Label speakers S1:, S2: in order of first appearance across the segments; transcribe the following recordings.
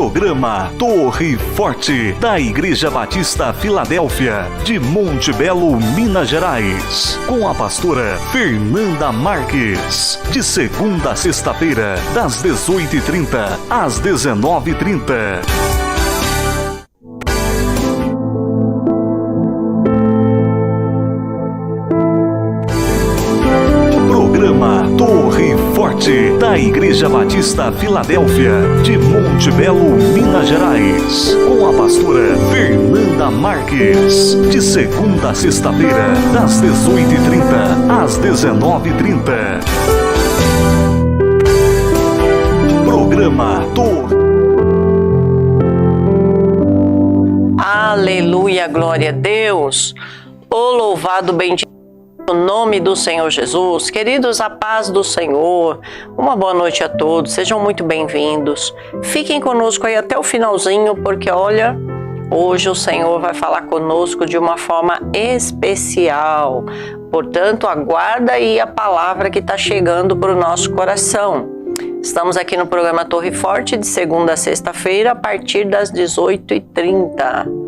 S1: Programa Torre Forte, da Igreja Batista Filadélfia, de Monte Belo, Minas Gerais. Com a pastora Fernanda Marques. De segunda a sexta-feira, das 18h30 às 19h30. Torre Forte, da Igreja Batista Filadélfia, de Monte Belo, Minas Gerais. Com a pastora Fernanda Marques. De segunda a sexta-feira, das 18h30 às 19h30. Programa Torre.
S2: Aleluia, glória a Deus. O louvado bendito o nome do Senhor Jesus. Queridos, a paz do Senhor, uma boa noite a todos, sejam muito bem-vindos. Fiquem conosco aí até o finalzinho, porque olha, hoje o Senhor vai falar conosco de uma forma especial. Portanto, aguarda aí a palavra que está chegando para o nosso coração. Estamos aqui no programa Torre Forte, de segunda a sexta-feira, a partir das 18h30.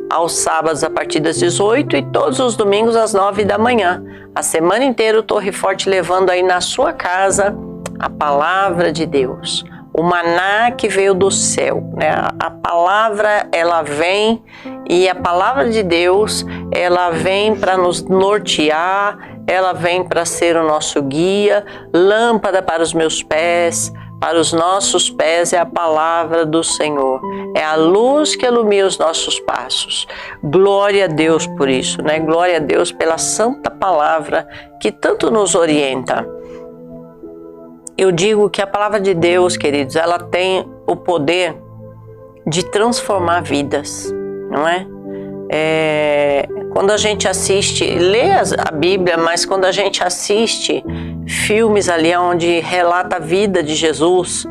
S2: Aos sábados a partir das 18 e todos os domingos às 9 da manhã. A semana inteira o Torre Forte levando aí na sua casa a palavra de Deus. O maná que veio do céu, né? A palavra, ela vem e a palavra de Deus, ela vem para nos nortear, ela vem para ser o nosso guia, lâmpada para os meus pés, para os nossos pés é a palavra do Senhor. É a luz que ilumina os nossos passos. Glória a Deus por isso, né? Glória a Deus pela santa palavra que tanto nos orienta. Eu digo que a palavra de Deus, queridos, ela tem o poder de transformar vidas, não é? Quando a gente assiste, lê a Bíblia, mas quando a gente assiste filmes ali onde relata a vida de Jesus,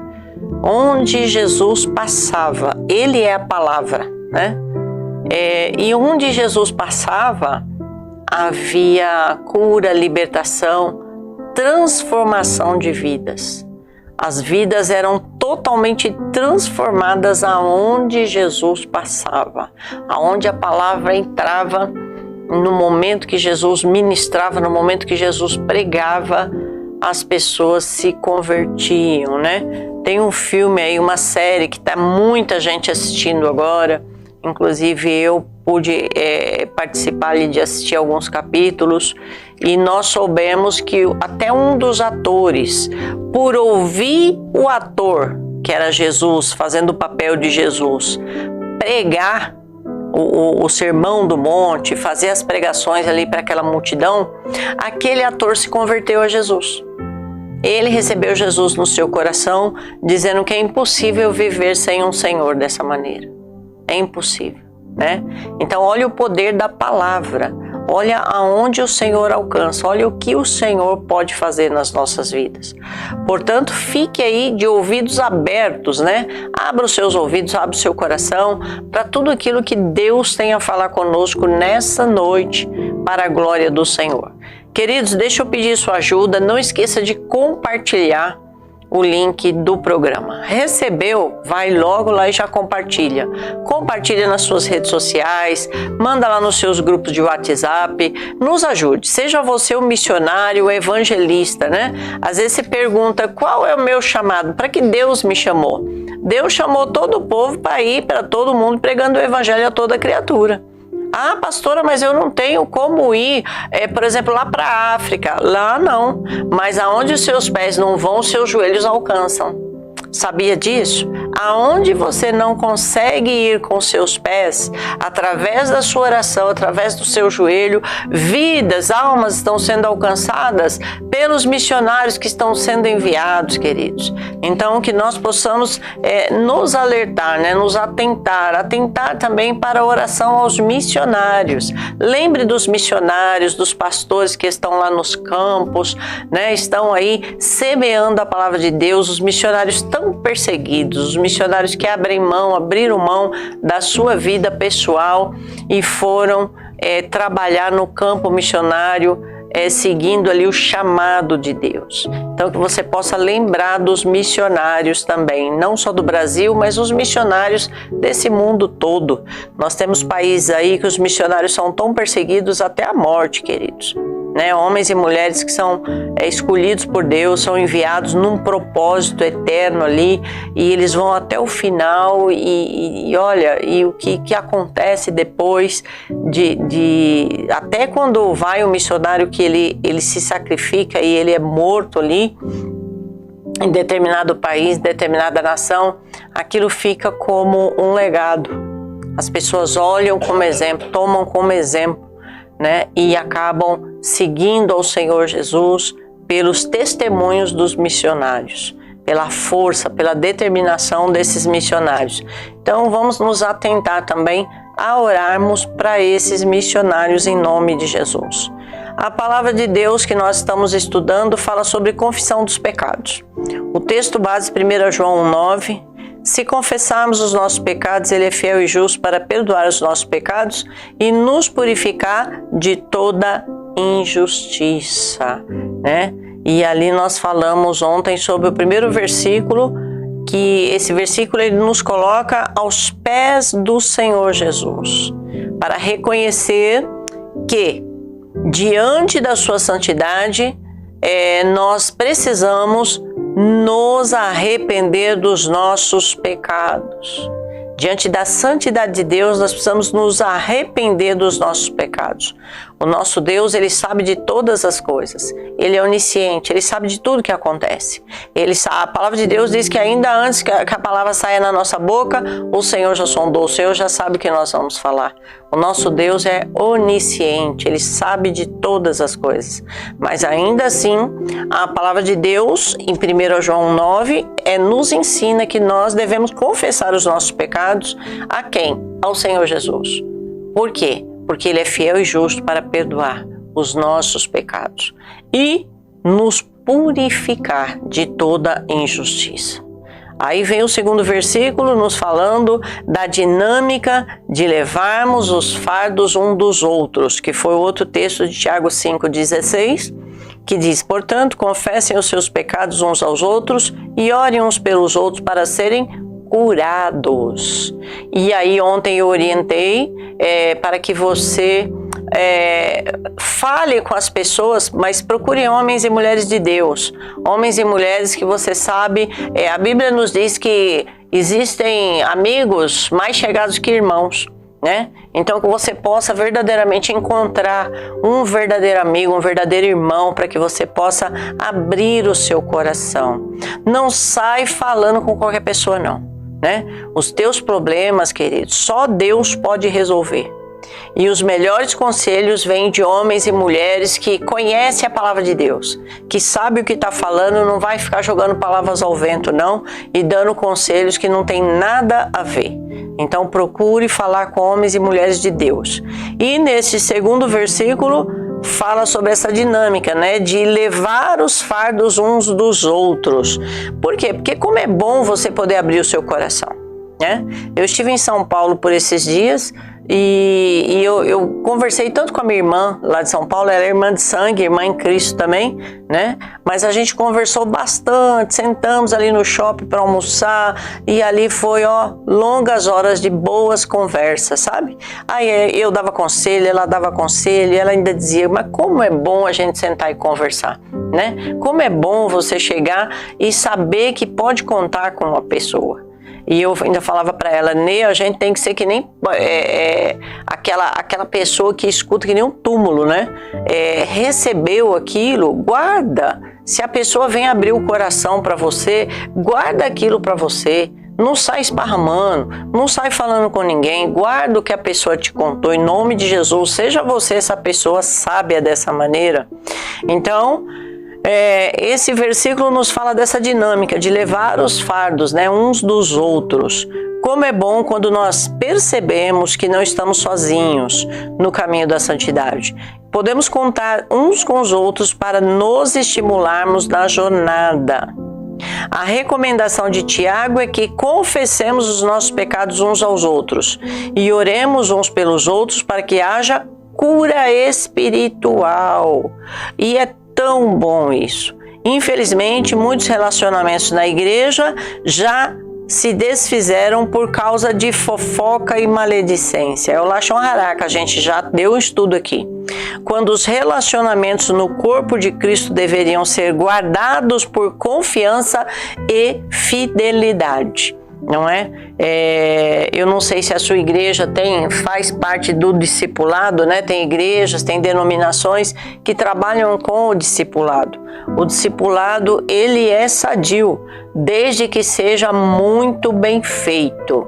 S2: onde Jesus passava, ele é a palavra, né? E onde Jesus passava, havia cura, libertação, transformação de vidas. As vidas eram totalmente transformadas aonde Jesus passava, aonde a palavra entrava, no momento que Jesus ministrava, no momento que Jesus pregava, as pessoas se convertiam, né? Tem um filme aí, uma série que está muita gente assistindo agora, inclusive eu pude participar ali de assistir alguns capítulos, e nós soubemos que até um dos atores, por ouvir o ator, que era Jesus, fazendo o papel de Jesus, pregar o Sermão do Monte, fazer as pregações ali para aquela multidão, aquele ator se converteu a Jesus. Ele recebeu Jesus no seu coração, dizendo que é impossível viver sem um Senhor dessa maneira. É impossível, né? Então olha o poder da palavra, olha aonde o Senhor alcança, olha o que o Senhor pode fazer nas nossas vidas. Portanto, fique aí de ouvidos abertos, né? Abra os seus ouvidos, abra o seu coração para tudo aquilo que Deus tem a falar conosco nessa noite, para a glória do Senhor. Queridos, deixa eu pedir sua ajuda, não esqueça de compartilhar o link do programa. Recebeu? Vai logo lá e já compartilha. Compartilha nas suas redes sociais, manda lá nos seus grupos de WhatsApp, nos ajude. Seja você o missionário, o evangelista, né? Às vezes você pergunta, qual é o meu chamado? Para que Deus me chamou? Deus chamou todo o povo para ir para todo mundo pregando o evangelho a toda criatura. Ah, pastora, mas eu não tenho como ir, por exemplo, lá para a África. Lá não, mas aonde os seus pés não vão, os seus joelhos alcançam. Sabia disso? Aonde você não consegue ir com seus pés, através da sua oração, através do seu joelho, vidas, almas estão sendo alcançadas pelos missionários que estão sendo enviados, queridos. Então, que nós possamos nos alertar, né? Nos atentar também para a oração aos missionários. Lembre dos missionários, dos pastores que estão lá nos campos, né? Estão aí semeando a palavra de Deus, os missionários tão perseguidos, os missionários que abriram mão da sua vida pessoal e foram trabalhar no campo missionário seguindo ali o chamado de Deus. Então que você possa lembrar dos missionários também, não só do Brasil, mas os missionários desse mundo todo. Nós temos países aí que os missionários são tão perseguidos até a morte, queridos. Homens e mulheres que são escolhidos por Deus, são enviados num propósito eterno ali, e eles vão até o final, e olha, e o que acontece depois até quando vai o missionário, que ele se sacrifica e ele é morto ali em determinado país, determinada nação, aquilo fica como um legado. As pessoas olham como exemplo, tomam como exemplo, e acabam seguindo ao Senhor Jesus pelos testemunhos dos missionários, pela força, pela determinação desses missionários. Então vamos nos atentar também a orarmos para esses missionários em nome de Jesus. A palavra de Deus que nós estamos estudando fala sobre confissão dos pecados. O texto base 1 João 9. Se confessarmos os nossos pecados, Ele é fiel e justo para perdoar os nossos pecados e nos purificar de toda injustiça, E ali nós falamos ontem sobre o primeiro versículo, que esse versículo ele nos coloca aos pés do Senhor Jesus, para reconhecer que diante da sua santidade, nós precisamos nos arrepender dos nossos pecados. Diante da santidade de Deus, nós precisamos nos arrepender dos nossos pecados. O nosso Deus, Ele sabe de todas as coisas. Ele é onisciente, Ele sabe de tudo que acontece. A palavra de Deus diz que ainda antes que a palavra saia na nossa boca, o Senhor já sondou, o Senhor já sabe o que nós vamos falar. O nosso Deus é onisciente, Ele sabe de todas as coisas. Mas ainda assim, a palavra de Deus, em 1 João 9, nos ensina que nós devemos confessar os nossos pecados a quem? Ao Senhor Jesus. Por quê? Porque Ele é fiel e justo para perdoar os nossos pecados e nos purificar de toda injustiça. Aí vem o segundo versículo nos falando da dinâmica de levarmos os fardos um dos outros, que foi o outro texto de Tiago 5,16, que diz: portanto, confessem os seus pecados uns aos outros e orem uns pelos outros para serem curados. E aí ontem eu orientei para que você fale com as pessoas, mas procure homens e mulheres de Deus, homens e mulheres que você sabe, a Bíblia nos diz que existem amigos mais chegados que irmãos, Então que você possa verdadeiramente encontrar um verdadeiro amigo, um verdadeiro irmão, para que você possa abrir o seu coração. Não sai falando com qualquer pessoa não, Os teus problemas, queridos, só Deus pode resolver. E os melhores conselhos vêm de homens e mulheres que conhecem a palavra de Deus, que sabe o que está falando, não vai ficar jogando palavras ao vento não, e dando conselhos que não tem nada a ver. Então procure falar com homens e mulheres de Deus. E nesse segundo versículo fala sobre essa dinâmica, de levar os fardos uns dos outros. Por quê? Porque como é bom você poder abrir o seu coração, Eu estive em São Paulo por esses dias e eu conversei tanto com a minha irmã lá de São Paulo, ela é irmã de sangue, irmã em Cristo também, Mas a gente conversou bastante, sentamos ali no shopping para almoçar e ali foi, longas horas de boas conversas, sabe? Aí eu dava conselho, ela dava conselho e ela ainda dizia, mas como é bom a gente sentar e conversar, Como é bom você chegar e saber que pode contar com uma pessoa. E eu ainda falava para ela, a gente tem que ser que nem aquela pessoa que escuta que nem um túmulo, recebeu aquilo, guarda. Se a pessoa vem abrir o coração para você, guarda aquilo para você. Não sai esparramando, não sai falando com ninguém, guarda o que a pessoa te contou, em nome de Jesus, seja você essa pessoa sábia dessa maneira. Então, esse versículo nos fala dessa dinâmica de levar os fardos, uns dos outros. Como é bom quando nós percebemos que não estamos sozinhos no caminho da santidade. Podemos contar uns com os outros para nos estimularmos na jornada. A recomendação de Tiago é que confessemos os nossos pecados uns aos outros e oremos uns pelos outros para que haja cura espiritual. E é tão bom isso. Infelizmente, muitos relacionamentos na igreja já se desfizeram por causa de fofoca e maledicência. É o Lashon Hará, que a gente já deu um estudo aqui. Quando os relacionamentos no corpo de Cristo deveriam ser guardados por confiança e fidelidade. Não é? Eu não sei se a sua igreja faz parte do discipulado, né? Tem igrejas, tem denominações que trabalham com o discipulado. O discipulado, ele é sadio, desde que seja muito bem feito,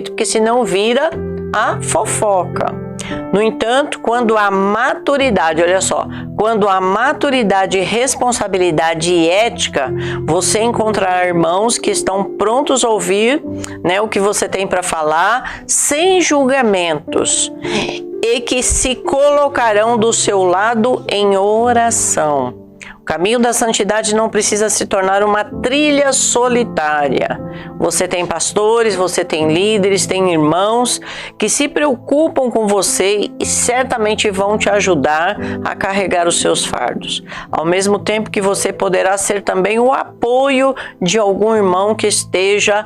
S2: porque senão vira a fofoca. No entanto, quando a maturidade, olha só, quando a maturidade, responsabilidade e ética, você encontrará irmãos que estão prontos a ouvir, né, o que você tem para falar, sem julgamentos, e que se colocarão do seu lado em oração. O caminho da santidade não precisa se tornar uma trilha solitária. Você tem pastores, você tem líderes, tem irmãos que se preocupam com você e certamente vão te ajudar a carregar os seus fardos. Ao mesmo tempo que você poderá ser também o apoio de algum irmão que esteja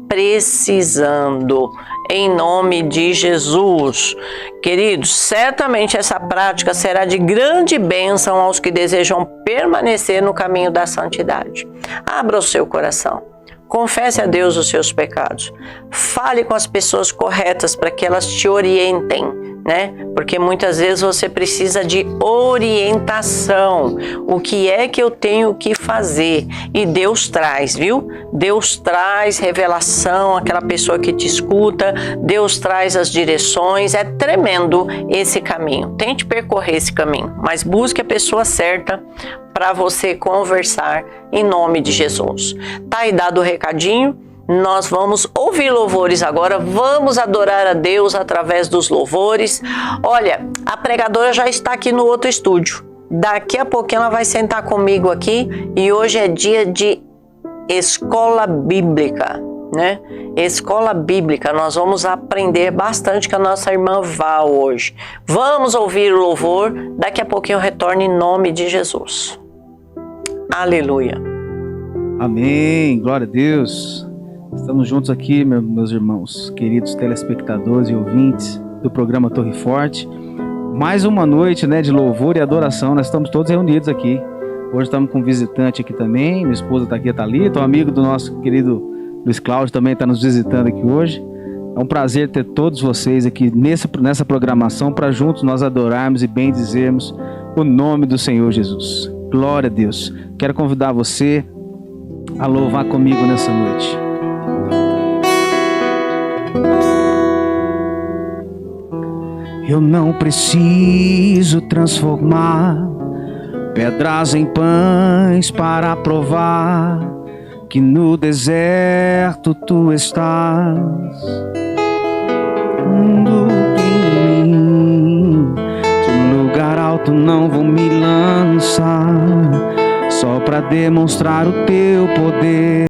S2: precisando, em nome de Jesus. Queridos, certamente essa prática será de grande bênção aos que desejam permanecer no caminho da santidade. Abra o seu coração. Confesse a Deus os seus pecados. Fale com as pessoas corretas para que elas te orientem, né? Porque muitas vezes você precisa de orientação. O que é que eu tenho que fazer? E Deus traz, viu? Deus traz revelação àquela pessoa que te escuta. Deus traz as direções. É tremendo esse caminho. Tente percorrer esse caminho, mas busque a pessoa certa para você conversar em nome de Jesus. Tá aí dado o recadinho? Nós vamos ouvir louvores agora, vamos adorar a Deus através dos louvores. Olha, a pregadora já está aqui no outro estúdio. Daqui a pouquinho ela vai sentar comigo aqui e hoje é dia de escola bíblica, né? Escola bíblica, nós vamos aprender bastante com a nossa irmã Val hoje. Vamos ouvir o louvor, daqui a pouquinho eu retorno em nome de Jesus. Aleluia.
S3: Amém, glória a Deus. Estamos juntos aqui, meus irmãos, queridos telespectadores e ouvintes do programa Torre Forte. Mais uma noite, né, de louvor e adoração. Nós estamos todos reunidos aqui. Hoje estamos com um visitante aqui também. Minha esposa está aqui, a Thalita. Um amigo do nosso querido Luiz Cláudio também está nos visitando aqui hoje. É um prazer ter todos vocês aqui nessa programação para juntos nós adorarmos e bendizermos o nome do Senhor Jesus. Glória a Deus. Quero convidar você a louvar comigo nessa noite. Eu não preciso transformar pedras em pães para provar que no deserto tu estás. Em mim, de um lugar alto não vou me lançar, só para demonstrar o teu poder.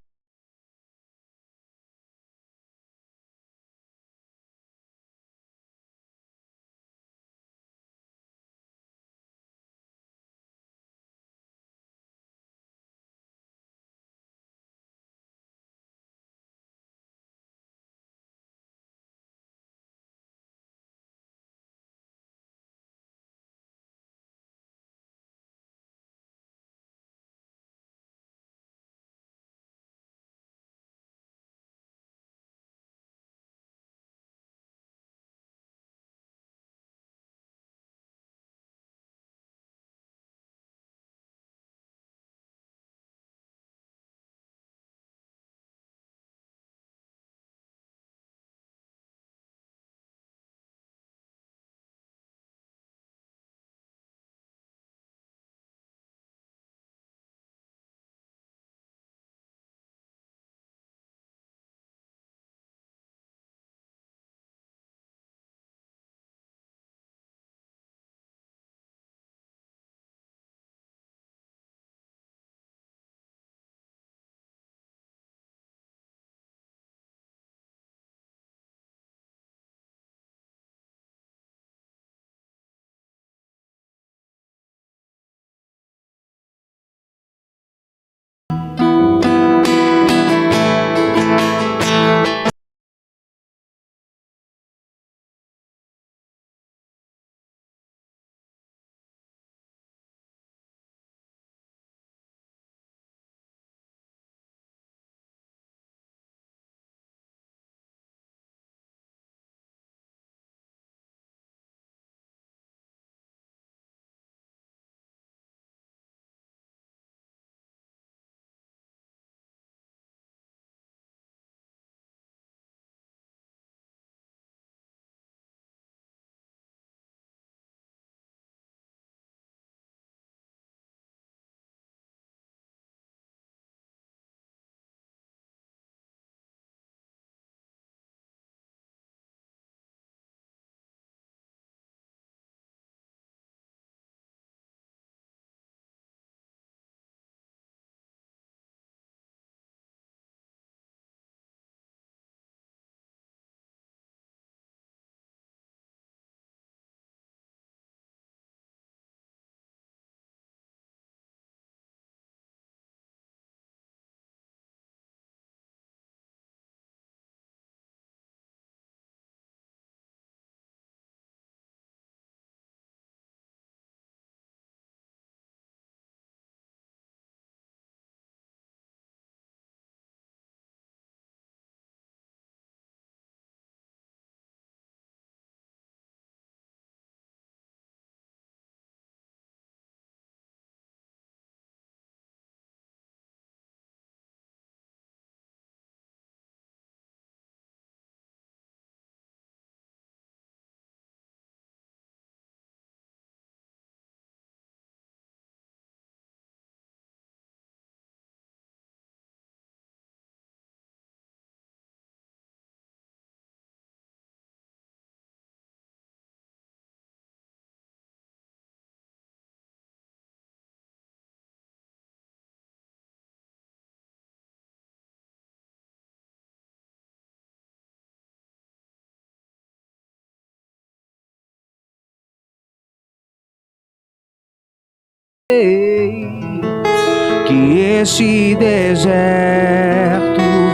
S3: que esse deserto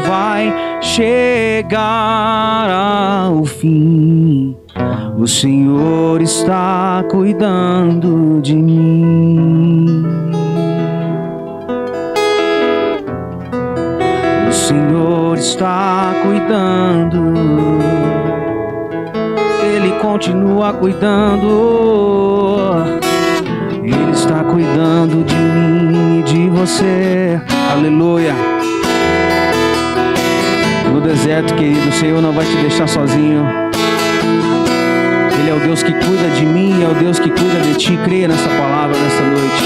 S3: vai chegar ao fim. O Senhor está cuidando de mim. O Senhor está cuidando. Ele continua cuidando. Ele está cuidando de mim e de você. Aleluia. No deserto, querido, o Senhor não vai te deixar sozinho. Ele é o Deus que cuida de mim, é o Deus que cuida de ti. Creia nessa palavra nessa noite.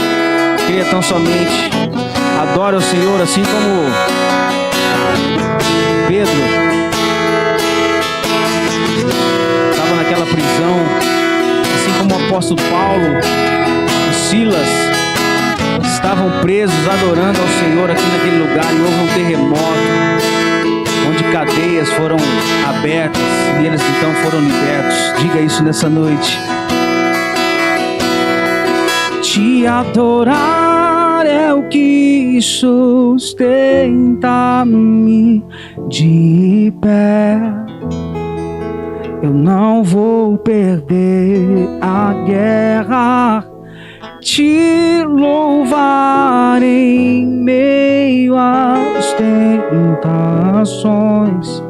S3: Creia tão somente. Adora o Senhor assim como Pedro estava naquela prisão, assim como o apóstolo Paulo e Silas estavam presos adorando ao Senhor aqui naquele lugar, e houve um terremoto onde cadeias foram abertas e eles então foram libertos. Diga isso nessa noite. Te adorar é o que sustenta-me de pé. Eu não vou perder a guerra. Te louvar em meio às tentações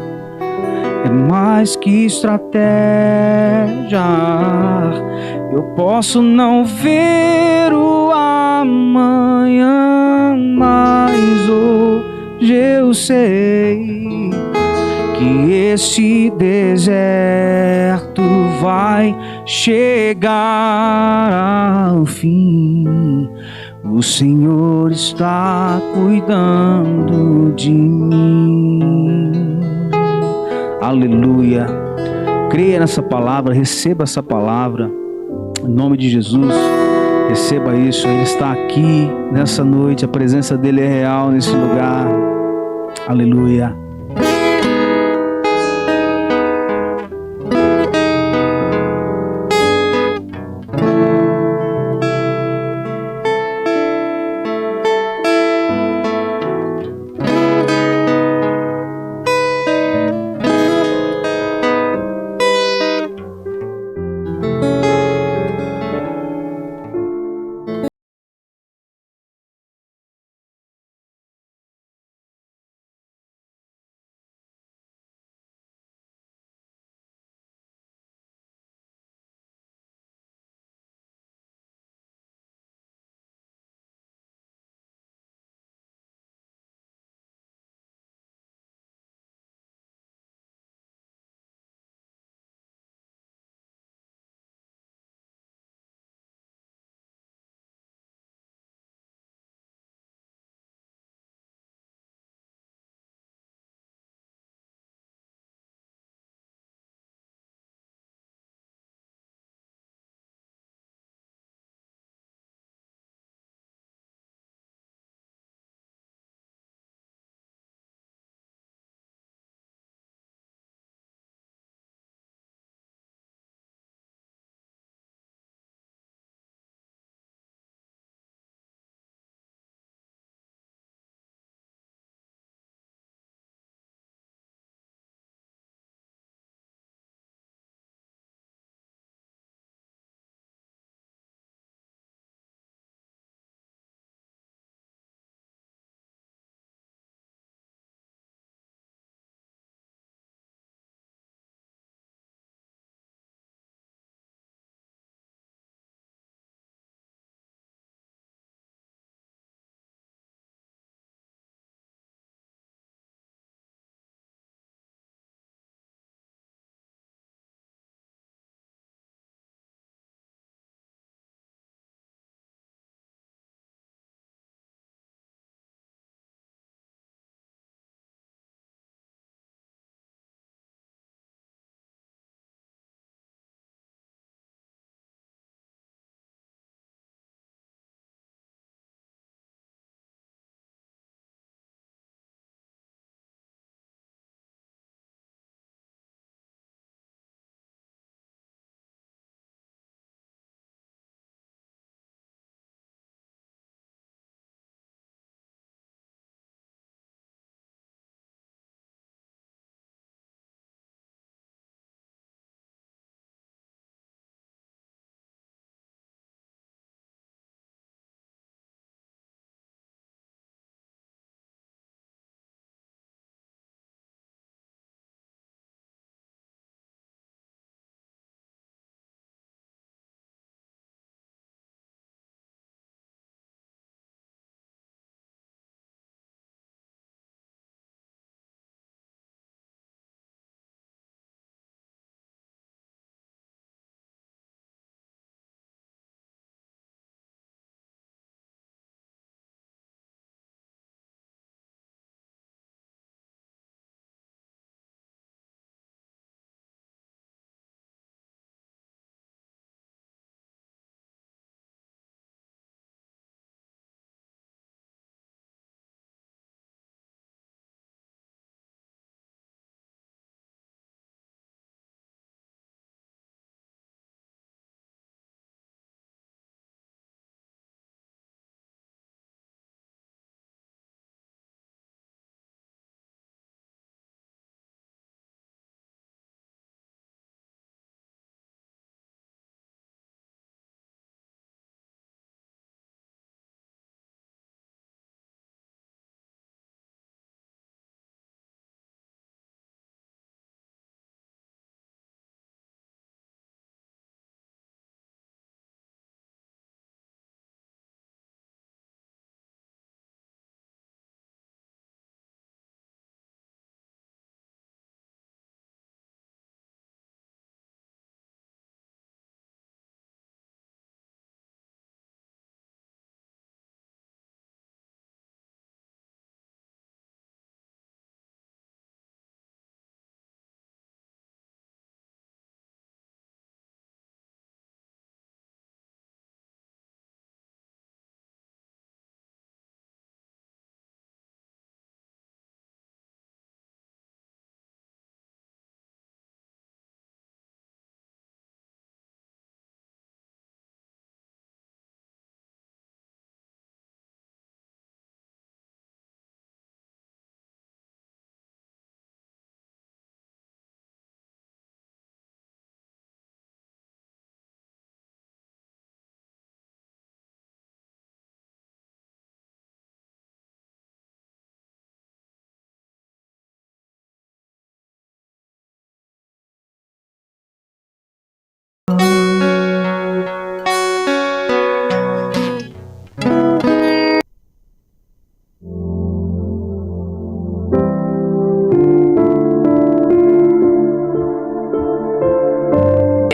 S3: é mais que estratégia. Eu posso não ver o amanhã, mas hoje eu sei que esse deserto vai chegar ao fim. O Senhor está cuidando de mim. Aleluia. Creia nessa palavra, receba essa palavra. Em nome de Jesus, receba isso. Ele está aqui nessa noite. A presença dele é real nesse lugar. Aleluia.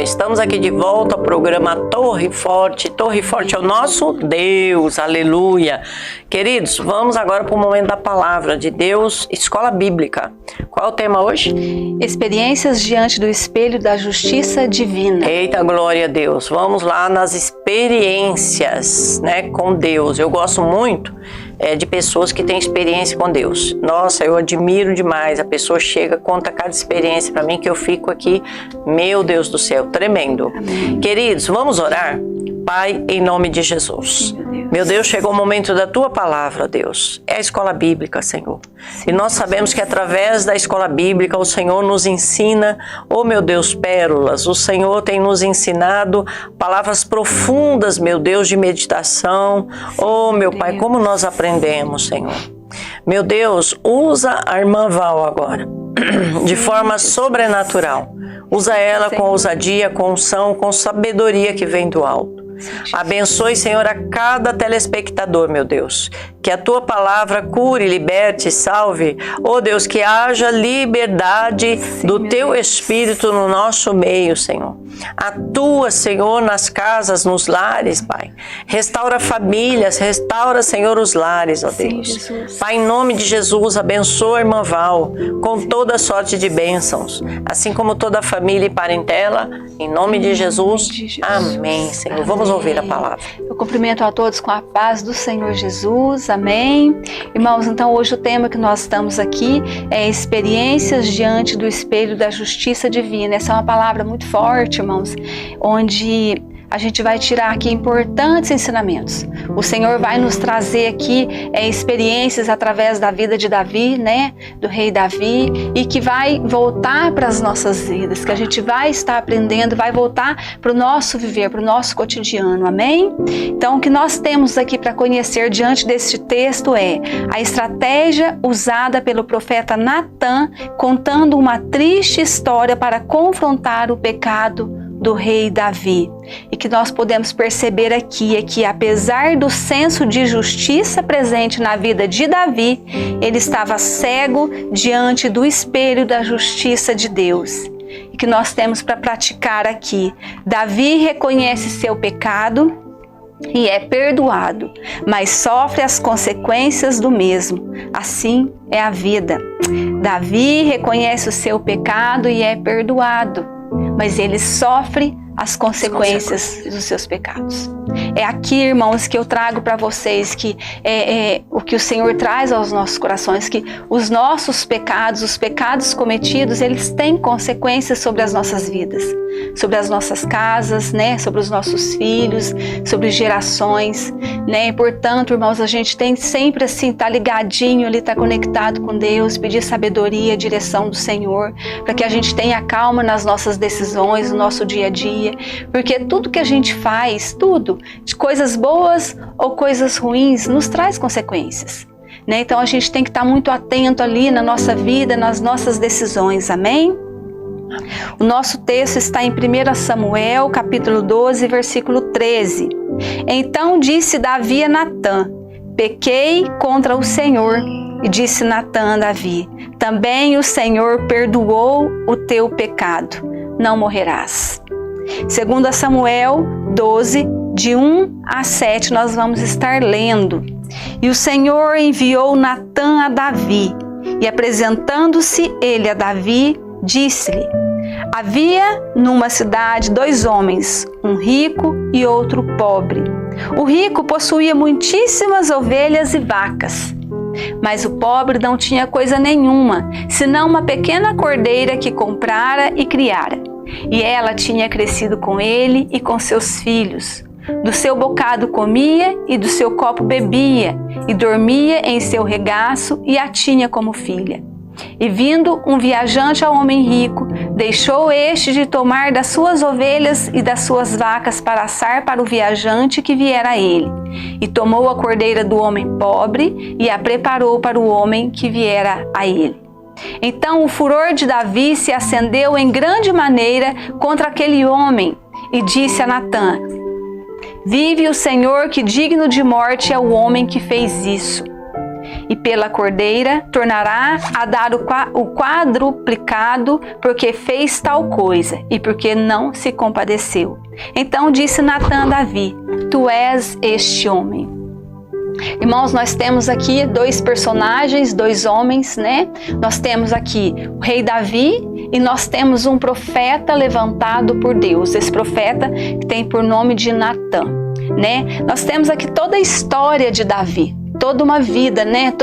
S2: Estamos aqui de volta ao programa Torre Forte. Torre Forte é o nosso Deus, aleluia. Queridos, vamos agora para o momento da palavra de Deus, Escola Bíblica. Qual é o tema hoje?
S4: Experiências diante do espelho da justiça divina.
S2: Eita, glória a Deus. Vamos lá nas experiências, né, com Deus. Eu gosto muito de pessoas que têm experiência com Deus. Nossa, eu admiro demais. A pessoa chega, conta cada experiência para mim que eu fico aqui, meu Deus do céu, tremendo.
S4: Amém.
S2: Queridos, vamos orar? Pai, em nome de Jesus. Meu Deus, chegou o momento da Tua palavra, Deus. É a escola bíblica, Senhor. E nós sabemos que através da escola bíblica o Senhor nos ensina, oh meu Deus, pérolas. O Senhor tem nos ensinado palavras profundas, meu Deus, de meditação. Oh meu Pai, como nós aprendemos, Senhor. Meu Deus, usa a irmã Val agora, de forma sobrenatural. Usa ela com ousadia, com unção, com sabedoria que vem do alto. Abençoe, Senhor, a cada telespectador, meu Deus. Que a Tua palavra cure, liberte, salve. Oh Deus, que haja liberdade do Teu Espírito no nosso meio, Senhor. Atua, Senhor, nas casas, nos lares, Pai. Restaura famílias, restaura, Senhor, os lares, ó Deus. Pai, em nome de Jesus, abençoa a irmã Val com toda sorte de bênçãos, assim como toda a família e parentela, em nome de Jesus. Amém, Senhor. Vamos ouvir a palavra.
S4: Eu cumprimento a todos com a paz do Senhor Jesus. Amém. Irmãos, então hoje o tema que nós estamos aqui é experiências diante do espelho da justiça divina. Essa é uma palavra muito forte, irmãos, onde a gente vai tirar aqui importantes ensinamentos. O Senhor vai nos trazer aqui experiências através da vida de Davi, né? Do rei Davi, e que vai voltar para as nossas vidas, que a gente vai estar aprendendo, vai voltar para o nosso viver, para o nosso cotidiano, amém? Então, o que nós temos aqui para conhecer diante deste texto é a estratégia usada pelo profeta Natan, contando uma triste história para confrontar o pecado do rei Davi. E que nós podemos perceber aqui é que, apesar do senso de justiça presente na vida de Davi, ele estava cego diante do espelho da justiça de Deus. E que nós temos para praticar aqui. Davi reconhece seu pecado e é perdoado, mas sofre as consequências do mesmo. Assim é a vida. Davi reconhece o seu pecado e é perdoado, mas ele sofre as consequências dos seus pecados. É aqui, irmãos, que eu trago para vocês que o que o Senhor traz aos nossos corações, que os nossos pecados, os pecados cometidos, eles têm consequências sobre as nossas vidas, sobre as nossas casas, né, sobre os nossos filhos, sobre gerações, né? E, portanto, irmãos, a gente tem sempre assim, tá ligadinho ali, tá conectado com Deus, pedir sabedoria, direção do Senhor, para que a gente tenha calma nas nossas decisões, no nosso dia a dia, porque tudo que a gente faz, tudo, de coisas boas ou coisas ruins, nos traz consequências, né? Então a gente tem que estar muito atento ali na nossa vida, nas nossas decisões, amém? O nosso texto está em 1 Samuel, capítulo 12, versículo 13. Então disse Davi a Natã: pequei contra o Senhor. E disse Natã a Davi: também o Senhor perdoou o teu pecado, não morrerás. 2 Samuel 12, de 1 a 7, nós vamos estar lendo. E o Senhor enviou Natã a Davi, e apresentando-se ele a Davi, disse-lhe: havia numa cidade 2 homens, um rico e outro pobre. O rico possuía muitíssimas ovelhas e vacas, mas o pobre não tinha coisa nenhuma, senão uma pequena cordeira que comprara e criara. E ela tinha crescido com ele e com seus filhos. Do seu bocado comia e do seu copo bebia, e dormia em seu regaço e a tinha como filha. E vindo um viajante ao homem rico, deixou este de tomar das suas ovelhas e das suas vacas para assar para o viajante que viera a ele. E tomou a cordeira do homem pobre e a preparou para o homem que viera a ele. Então o furor de Davi se acendeu em grande maneira contra aquele homem e disse a Natã: vive o Senhor, que digno de morte é o homem que fez isso. e pela cordeira tornará a dar o quadruplicado, porque fez tal coisa e porque não se compadeceu. Então disse Natã a Davi: tu és este homem. Irmãos, nós temos aqui dois personagens, dois homens, né? Nós temos aqui o rei Davi e nós temos um profeta levantado por Deus. Esse profeta que tem por nome de Natã, né? Nós temos aqui toda a história de Davi, toda uma vida, né?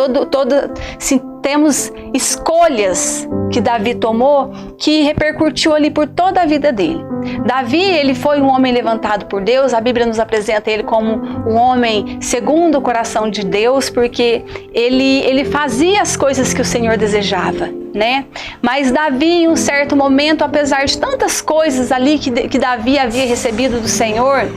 S4: Assim, temos escolhas que Davi tomou que repercutiu ali por toda a vida dele. Davi, ele foi um homem levantado por Deus. A Bíblia nos apresenta ele como um homem segundo o coração de Deus, porque ele fazia as coisas que o Senhor desejava, né? Mas Davi, em um certo momento, apesar de tantas coisas ali que Davi havia recebido do Senhor,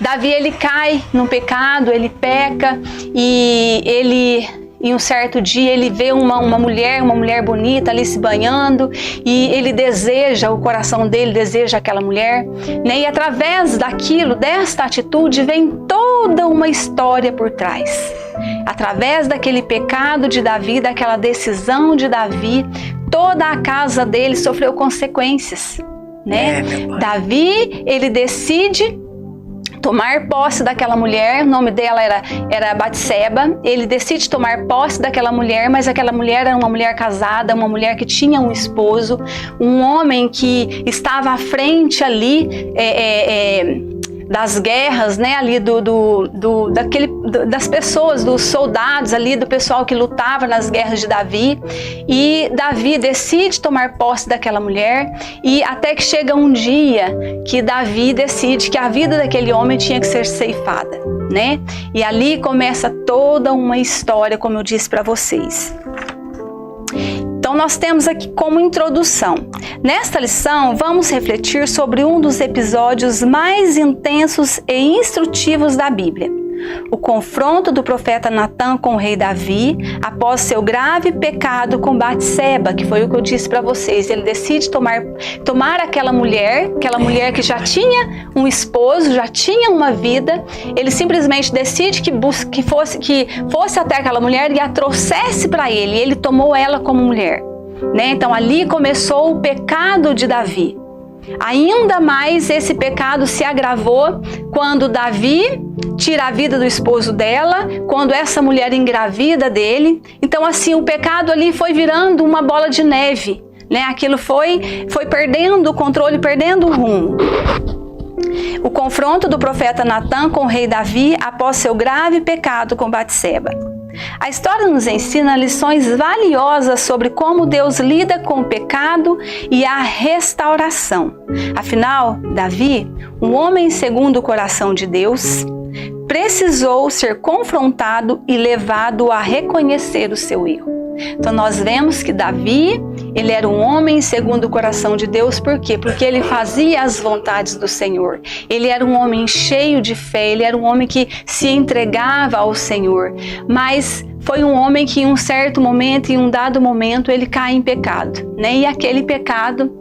S4: Davi, ele cai no pecado, ele peca e em um certo dia ele vê uma mulher bonita ali se banhando e ele deseja, o coração dele deseja aquela mulher, né? E através desta atitude vem toda uma história por trás. Através daquele pecado de Davi, daquela decisão de Davi, toda a casa dele sofreu consequências, né? Davi, ele decide tomar posse daquela mulher. O nome dela era Batseba. Ele decide tomar posse daquela mulher, mas aquela mulher era uma mulher casada, uma mulher que tinha um esposo, um homem que estava à frente ali das guerras, né, ali das pessoas, dos soldados ali, do pessoal que lutava nas guerras de Davi. E Davi decide tomar posse daquela mulher, e até que chega um dia que Davi decide que a vida daquele homem tinha que ser ceifada, né? E ali começa toda uma história, como eu disse para vocês. Então nós temos aqui como introdução. Nesta lição vamos refletir sobre um dos episódios mais intensos e instrutivos da Bíblia. O confronto do profeta Natã com o rei Davi após seu grave pecado com Batseba, que foi o que eu disse para vocês. Ele decide tomar aquela mulher que já tinha um esposo, já tinha uma vida. Ele simplesmente decide que fosse até aquela mulher e a trouxesse para ele. E ele tomou ela como mulher, né? Então ali começou o pecado de Davi. Ainda mais esse pecado se agravou quando Davi tira a vida do esposo dela, quando essa mulher engravida dele. Então assim, o pecado ali foi virando uma bola de neve, né? Aquilo foi perdendo o controle, perdendo o rumo. O confronto do profeta Natã com o rei Davi após seu grave pecado com Batseba. A história nos ensina lições valiosas sobre como Deus lida com o pecado e a restauração. Afinal, Davi, um homem segundo o coração de Deus, precisou ser confrontado e levado a reconhecer o seu erro. Então nós vemos que Davi, ele era um homem segundo o coração de Deus. Por quê? Porque ele fazia as vontades do Senhor. Ele era um homem cheio de fé, ele era um homem que se entregava ao Senhor. Mas foi um homem que em um certo momento, em um dado momento, ele cai em pecado, né? E aquele pecado,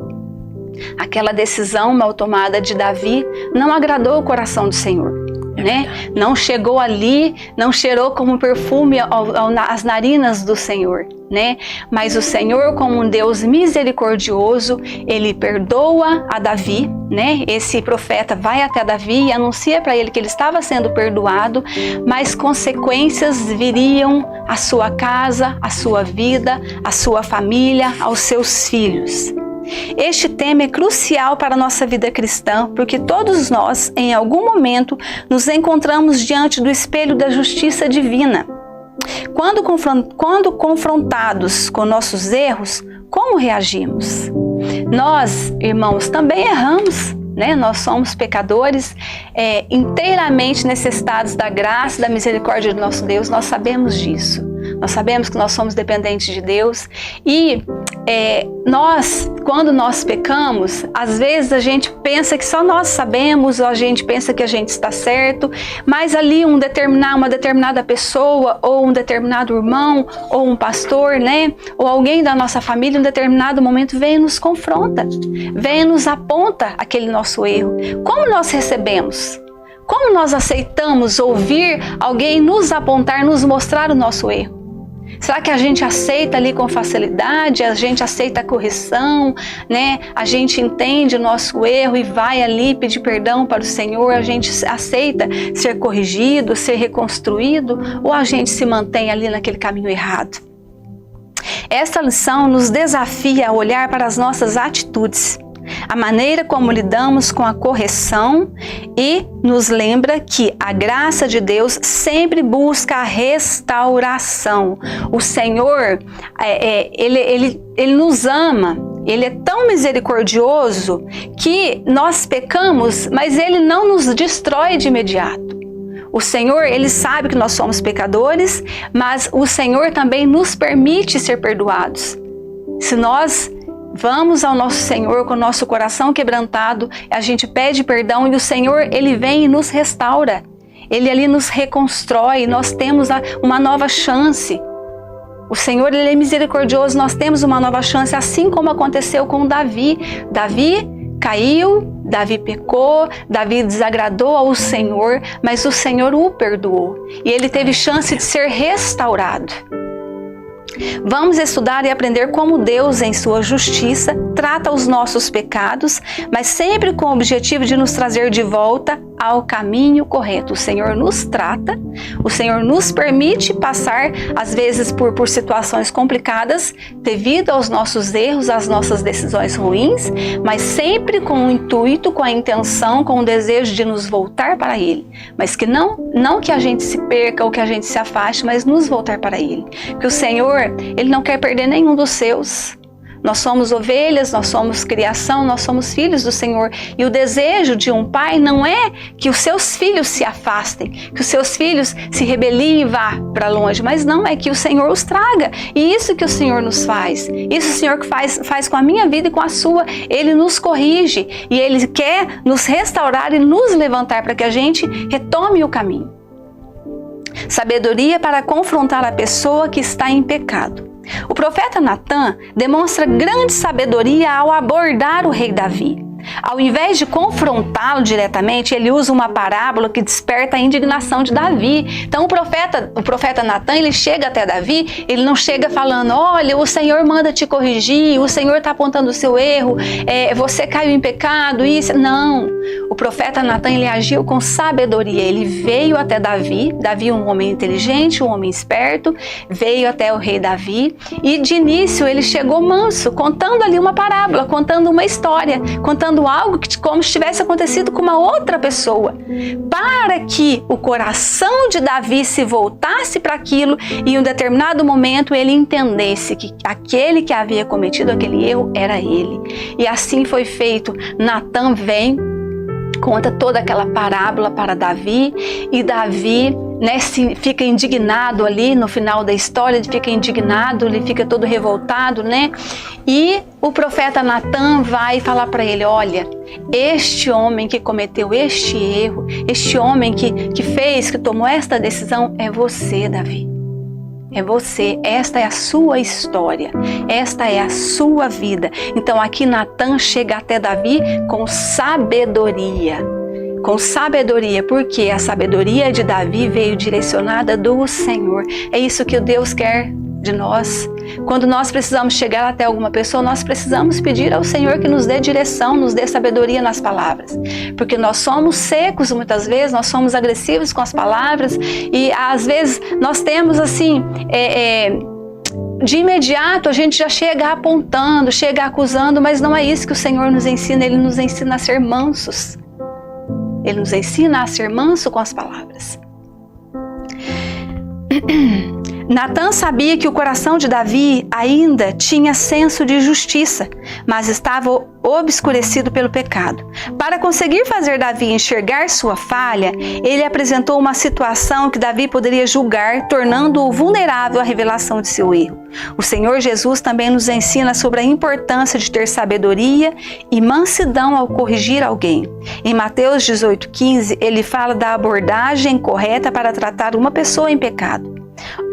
S4: aquela decisão mal tomada de Davi não agradou o coração do Senhor, né? Não chegou ali, não cheirou como perfume às narinas do Senhor, né? Mas o Senhor, como um Deus misericordioso, ele perdoa a Davi, né? Esse profeta vai até Davi e anuncia para ele que ele estava sendo perdoado, mas consequências viriam à sua casa, à sua vida, à sua família, aos seus filhos. Este tema é crucial para a nossa vida cristã, porque todos nós, em algum momento, nos encontramos diante do espelho da justiça divina. Quando confrontados com nossos erros, como reagimos? Nós, irmãos, também erramos, né? Nós somos pecadores, inteiramente necessitados da graça e da misericórdia do nosso Deus. Nós sabemos disso. Nós sabemos que nós somos dependentes de Deus e quando nós pecamos, às vezes a gente pensa que só nós sabemos, ou a gente pensa que a gente está certo, mas ali uma determinada pessoa, ou um determinado irmão, ou um pastor, né? Ou alguém da nossa família, em um determinado momento vem e nos confronta, vem e nos aponta aquele nosso erro. Como nós recebemos? Como nós aceitamos ouvir alguém nos apontar, nos mostrar o nosso erro? Será que a gente aceita ali com facilidade? A gente aceita a correção, né? A gente entende o nosso erro e vai ali pedir perdão para o Senhor? A gente aceita ser corrigido, ser reconstruído? Ou a gente se mantém ali naquele caminho errado? Esta lição nos desafia a olhar para as nossas atitudes, a maneira como lidamos com a correção, e nos lembra que a graça de Deus sempre busca a restauração. O Senhor, Ele nos ama, Ele é tão misericordioso que nós pecamos, mas Ele não nos destrói de imediato. O Senhor, Ele sabe que nós somos pecadores, mas o Senhor também nos permite ser perdoados. Se nós vamos ao nosso Senhor com o nosso coração quebrantado, a gente pede perdão e o Senhor, Ele vem e nos restaura. Ele ali nos reconstrói, nós temos uma nova chance. O Senhor, Ele é misericordioso, nós temos uma nova chance, assim como aconteceu com Davi. Davi caiu, Davi pecou, Davi desagradou ao Senhor, mas o Senhor o perdoou e ele teve chance de ser restaurado. Vamos estudar e aprender como Deus, em sua justiça, trata os nossos pecados, mas sempre com o objetivo de nos trazer de volta ao caminho correto. O Senhor nos trata, o Senhor nos permite passar, às vezes, por situações complicadas, devido aos nossos erros, às nossas decisões ruins, mas sempre com o intuito, com a intenção, com o desejo de nos voltar para Ele. Mas que não que a gente se perca ou que a gente se afaste, mas nos voltar para Ele. Que o Senhor, Ele não quer perder nenhum dos seus. Nós somos ovelhas, nós somos criação, nós somos filhos do Senhor. E o desejo de um pai não é que os seus filhos se afastem, que os seus filhos se rebeliem e vá para longe, mas não, é que o Senhor os traga. E isso que o Senhor nos faz, isso o Senhor que faz com a minha vida e com a sua. Ele nos corrige e Ele quer nos restaurar e nos levantar para que a gente retome o caminho. Sabedoria para confrontar a pessoa que está em pecado. O profeta Natã demonstra grande sabedoria ao abordar o rei Davi. Ao invés de confrontá-lo diretamente, ele usa uma parábola que desperta a indignação de Davi. Então o profeta Natã, ele chega até Davi, ele não chega falando: olha, o Senhor manda te corrigir, o Senhor está apontando o seu erro, você caiu em pecado, isso. Não, o profeta Natã, ele agiu com sabedoria, ele veio até Davi, um homem inteligente, um homem esperto, veio até o rei Davi e de início ele chegou manso, contando ali uma parábola, contando uma história, contando algo que como se tivesse acontecido com uma outra pessoa, para que o coração de Davi se voltasse para aquilo e em um determinado momento ele entendesse que aquele que havia cometido aquele erro era ele. E assim foi feito. Natã vem, conta toda aquela parábola para Davi e Davi, fica indignado ali no final da história, ele fica indignado, ele fica todo revoltado, E o profeta Natã vai falar para ele: olha, este homem que cometeu este erro, este homem que tomou esta decisão, é você, Davi. É você, esta é a sua história, esta é a sua vida. Então aqui Natã chega até Davi com sabedoria. Com sabedoria, porque a sabedoria de Davi veio direcionada do Senhor. É isso que Deus quer de nós. Quando nós precisamos chegar até alguma pessoa, nós precisamos pedir ao Senhor que nos dê direção, nos dê sabedoria nas palavras. Porque nós somos secos muitas vezes, nós somos agressivos com as palavras e às vezes nós temos assim... de imediato a gente já chega apontando, chega acusando, mas não é isso que o Senhor nos ensina. Ele nos ensina a ser mansos. Ele nos ensina a ser manso com as palavras. Natã sabia que o coração de Davi ainda tinha senso de justiça, mas estava obscurecido pelo pecado. Para conseguir fazer Davi enxergar sua falha, ele apresentou uma situação que Davi poderia julgar, tornando-o vulnerável à revelação de seu erro. O Senhor Jesus também nos ensina sobre a importância de ter sabedoria e mansidão ao corrigir alguém. Em Mateus 18,15, ele fala da abordagem correta para tratar uma pessoa em pecado.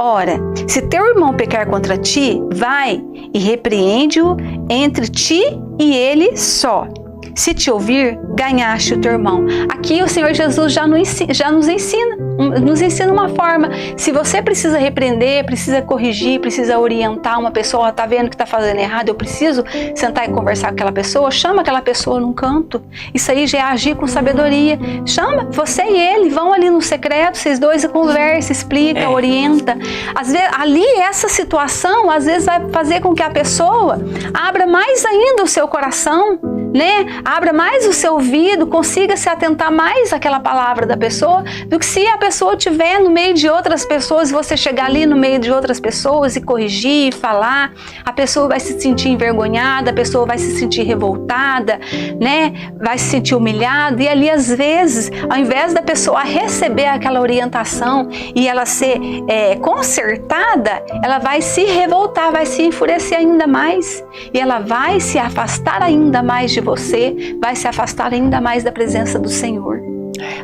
S4: Ora, se teu irmão pecar contra ti, vai e repreende-o entre ti e ele só. se te ouvir, ganhaste o teu irmão. Aqui o Senhor Jesus já nos ensina uma forma. Se você precisa repreender, precisa corrigir, precisa orientar uma pessoa, está vendo que está fazendo errado, eu preciso sentar e conversar com aquela pessoa, chama aquela pessoa num canto. Isso aí já é agir com sabedoria. Chama, você e ele, vão ali no secreto, vocês dois e conversa, explica, orienta. Às vezes, ali essa situação, às vezes vai fazer com que a pessoa abra mais ainda o seu coração, né? Abra mais o seu ouvido, consiga se atentar mais àquela palavra da pessoa, do que se a pessoa estiver no meio de outras pessoas, você chegar ali no meio de outras pessoas e corrigir, falar, a pessoa vai se sentir envergonhada, a pessoa vai se sentir revoltada, né? Vai se sentir humilhada, e ali às vezes, ao invés da pessoa receber aquela orientação e ela ser consertada, ela vai se revoltar, vai se enfurecer ainda mais, e ela vai se afastar ainda mais de você, vai se afastar ainda mais da presença do Senhor.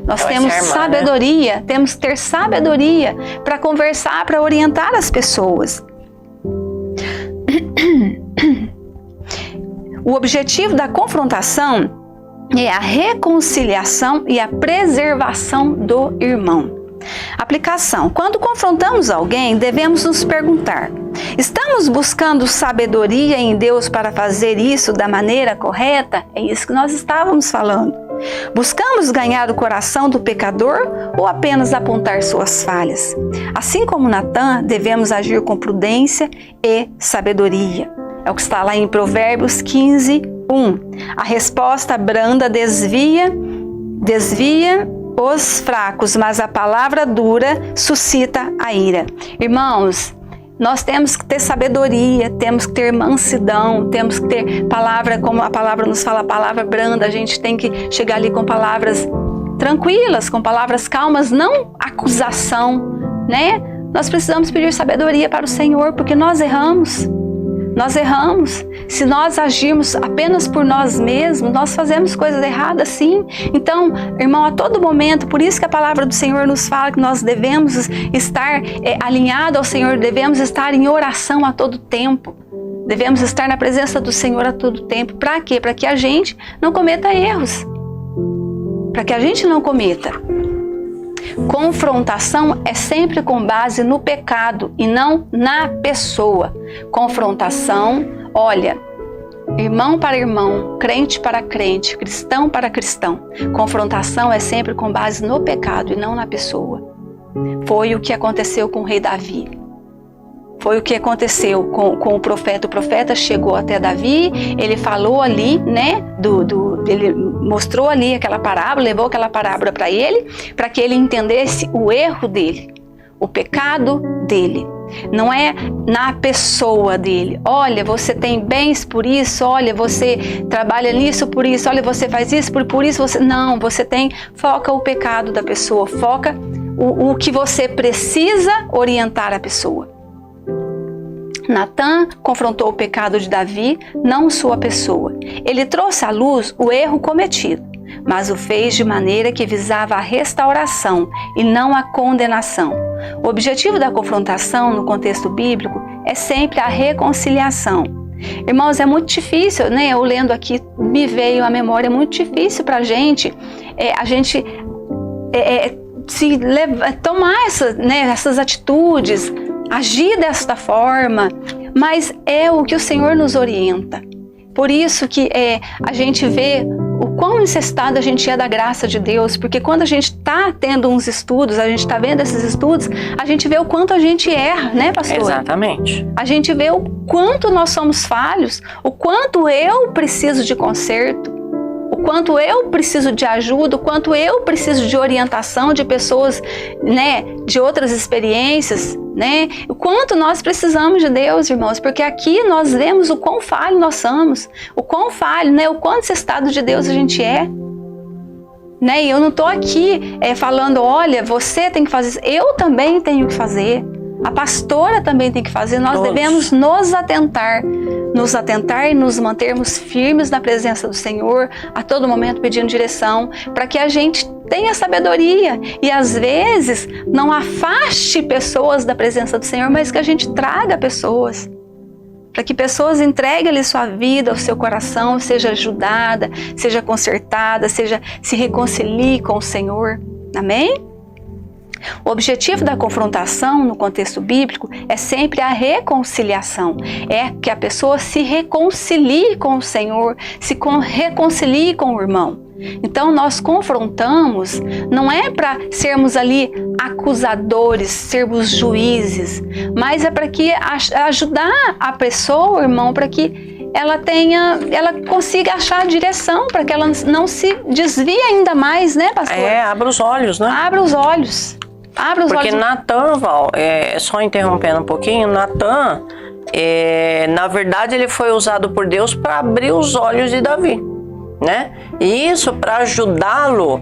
S4: Nós temos sabedoria, né? Temos que ter sabedoria para conversar, para orientar as pessoas. O objetivo da confrontação é a reconciliação e a preservação do irmão. Aplicação. Quando confrontamos alguém, devemos nos perguntar: estamos buscando sabedoria em Deus para fazer isso da maneira correta? É isso que nós estávamos falando. Buscamos ganhar o coração do pecador ou apenas apontar suas falhas? Assim como Natã, devemos agir com prudência e sabedoria. É o que está lá em Provérbios 15:1. A resposta branda desvia os fracos, mas a palavra dura suscita a ira. Irmãos, nós temos que ter sabedoria, temos que ter mansidão, temos que ter palavra, como a palavra nos fala, palavra branda. A gente tem que chegar ali com palavras tranquilas, com palavras calmas, não acusação, né? Nós precisamos pedir sabedoria para o Senhor, porque nós erramos. Nós erramos. Se nós agirmos apenas por nós mesmos, nós fazemos coisas erradas, sim. Então, irmão, a todo momento, por isso que a palavra do Senhor nos fala que nós devemos estar alinhados ao Senhor, devemos estar em oração a todo tempo. Devemos estar na presença do Senhor a todo tempo. Para quê? Para que a gente não cometa erros. Para que a gente não cometa. Confrontação é sempre com base no pecado e não na pessoa. Confrontação, olha, irmão para irmão, crente para crente, cristão para cristão. Confrontação é sempre com base no pecado e não na pessoa. Foi o que aconteceu com o rei Davi. Foi o que aconteceu com o profeta. O profeta chegou até Davi, ele falou ali, né, ele mostrou ali aquela parábola, levou aquela parábola para que ele entendesse o erro dele, o pecado dele. Não é na pessoa dele. Olha, você tem bens por isso, olha, você trabalha nisso por isso, olha, você faz isso por isso, você... Não, você foca o pecado da pessoa, foca o que você precisa orientar a pessoa. Natã confrontou o pecado de Davi, não sua pessoa. Ele trouxe à luz o erro cometido, mas o fez de maneira que visava a restauração e não a condenação. O objetivo da confrontação no contexto bíblico é sempre a reconciliação. Irmãos, é muito difícil, né? Eu lendo aqui, me veio à memória, é muito difícil para a gente tomar essas atitudes, agir desta forma, mas é o que o Senhor nos orienta. Por isso que a gente vê o quão necessitado a gente é da graça de Deus, porque quando a gente está tendo uns estudos, a gente está vendo esses estudos, a gente vê o quanto a gente erra, né, pastor?
S2: Exatamente.
S4: A gente vê o quanto nós somos falhos, o quanto eu preciso de conserto, o quanto eu preciso de ajuda, o quanto eu preciso de orientação de pessoas, né, de outras experiências, né? O quanto nós precisamos de Deus, irmãos, porque aqui nós vemos o quão falho nós somos, o quão falho, né, o quanto necessitado de Deus a gente é. Né? E eu não estou aqui falando, olha, você tem que fazer isso, eu também tenho que fazer. A pastora também tem que fazer, nós devemos nos atentar e nos mantermos firmes na presença do Senhor, a todo momento pedindo direção, para que a gente tenha sabedoria e às vezes não afaste pessoas da presença do Senhor, mas que a gente traga pessoas. para que pessoas entreguem ali sua vida, o seu coração, seja ajudada, seja consertada, se reconcilie com o Senhor. Amém? O objetivo da confrontação no contexto bíblico é sempre a reconciliação. É que a pessoa se reconcilie com o Senhor, reconcilie com o irmão. Então nós confrontamos, não é para sermos ali acusadores, sermos juízes, mas é para que ajudar a pessoa, o irmão, para que ela consiga achar a direção, para que ela não se desvie ainda mais, né, pastor?
S2: Abra os olhos, né?
S4: Abra os olhos.
S2: Porque Natan, Val, só interrompendo um pouquinho, Natan, na verdade ele foi usado por Deus para abrir os olhos de Davi, né? E isso para ajudá-lo,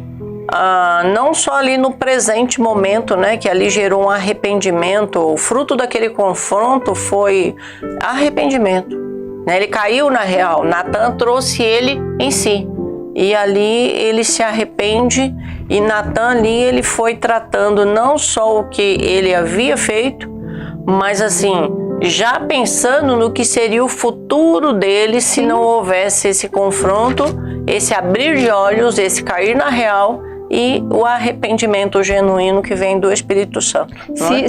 S2: não só ali no presente momento, né? Que ali gerou um arrependimento, o fruto daquele confronto foi arrependimento, né? Ele caiu na real, Natan trouxe ele em si. E ali ele se arrepende, e Natan ali ele foi tratando não só o que ele havia feito, mas assim, já pensando no que seria o futuro dele se não houvesse esse confronto, esse abrir de olhos, esse cair na real e o arrependimento genuíno que vem do Espírito Santo.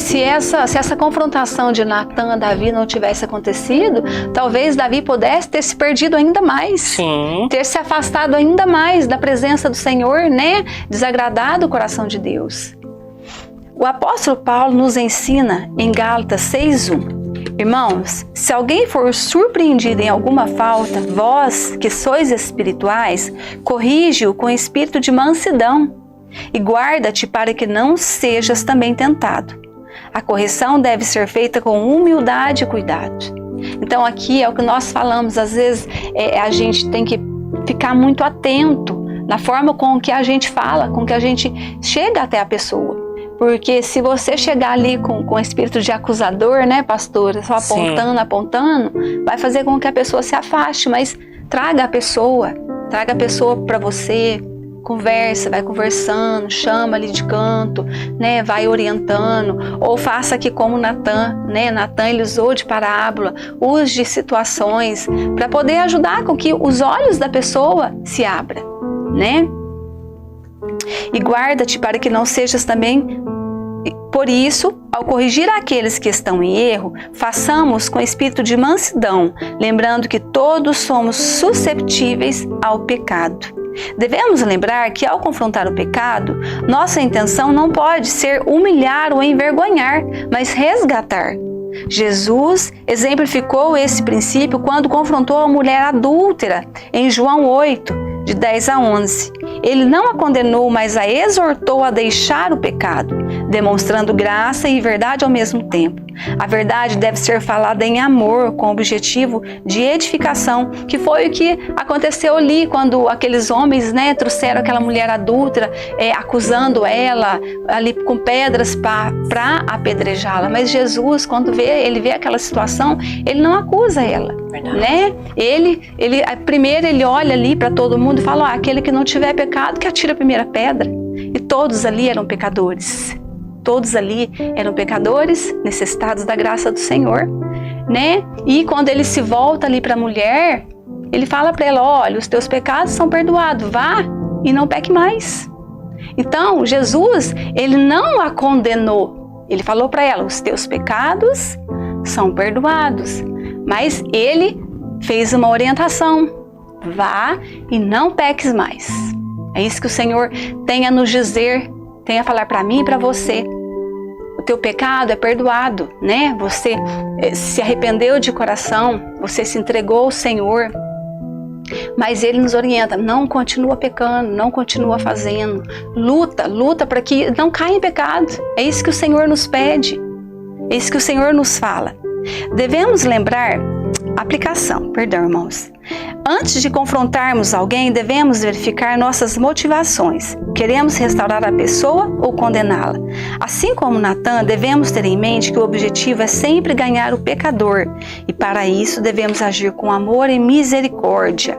S4: Se essa confrontação de Natan a Davi não tivesse acontecido, talvez Davi pudesse ter se perdido ainda mais.
S2: Sim.
S4: Ter se afastado ainda mais da presença do Senhor, né? Desagradado o coração de Deus. O apóstolo Paulo nos ensina em Gálatas 6:1. Irmãos, se alguém for surpreendido em alguma falta, vós, que sois espirituais, corrige-o com espírito de mansidão e guarda-te para que não sejas também tentado. A correção deve ser feita com humildade e cuidado. Então aqui é o que nós falamos, às vezes a gente tem que ficar muito atento na forma com que a gente fala, com que a gente chega até a pessoa. Porque se você chegar ali com espírito de acusador, né, pastora, só apontando, vai fazer com que a pessoa se afaste, mas traga a pessoa para você, conversa, vai conversando, chama ali de canto, né, vai orientando, ou faça aqui como Natan, né, Natan ele usou de parábola, use de situações para poder ajudar com que os olhos da pessoa se abram, né? E guarda-te para que não sejas também. Por isso, ao corrigir aqueles que estão em erro, façamos com espírito de mansidão, lembrando que todos somos susceptíveis ao pecado. Devemos lembrar que ao confrontar o pecado, nossa intenção não pode ser humilhar ou envergonhar, mas resgatar. Jesus exemplificou esse princípio quando confrontou a mulher adúltera em João 8, de 10 a 11. Ele não a condenou, mas a exortou a deixar o pecado, demonstrando graça e verdade ao mesmo tempo. A verdade deve ser falada em amor, com o objetivo de edificação, que foi o que aconteceu ali quando aqueles homens, né, trouxeram aquela mulher adúltera, acusando ela ali com pedras para apedrejá-la. Mas Jesus, quando ele vê aquela situação, ele não acusa ela, né? Primeiro ele olha ali para todo mundo e fala: aquele que não tiver pecado, que atire a primeira pedra. E todos ali eram pecadores. Todos ali eram pecadores, necessitados da graça do Senhor, né? E quando ele se volta ali para a mulher, ele fala para ela: olha, os teus pecados são perdoados, vá e não peque mais. Então, Jesus, ele não a condenou. Ele falou para ela: os teus pecados são perdoados. Mas ele fez uma orientação: vá e não peques mais. É isso que o Senhor tem a nos dizer, tem a falar para mim e para você. O teu pecado é perdoado, né? Você se arrependeu de coração, você se entregou ao Senhor. Mas Ele nos orienta: não continua pecando, não continua fazendo. Luta para que não caia em pecado. É isso que o Senhor nos pede. É isso que o Senhor nos fala. Devemos lembrar, irmãos. Antes de confrontarmos alguém, devemos verificar nossas motivações. Queremos restaurar a pessoa ou condená-la? Assim como Natan, devemos ter em mente que o objetivo é sempre ganhar o pecador, e para isso devemos agir com amor e misericórdia.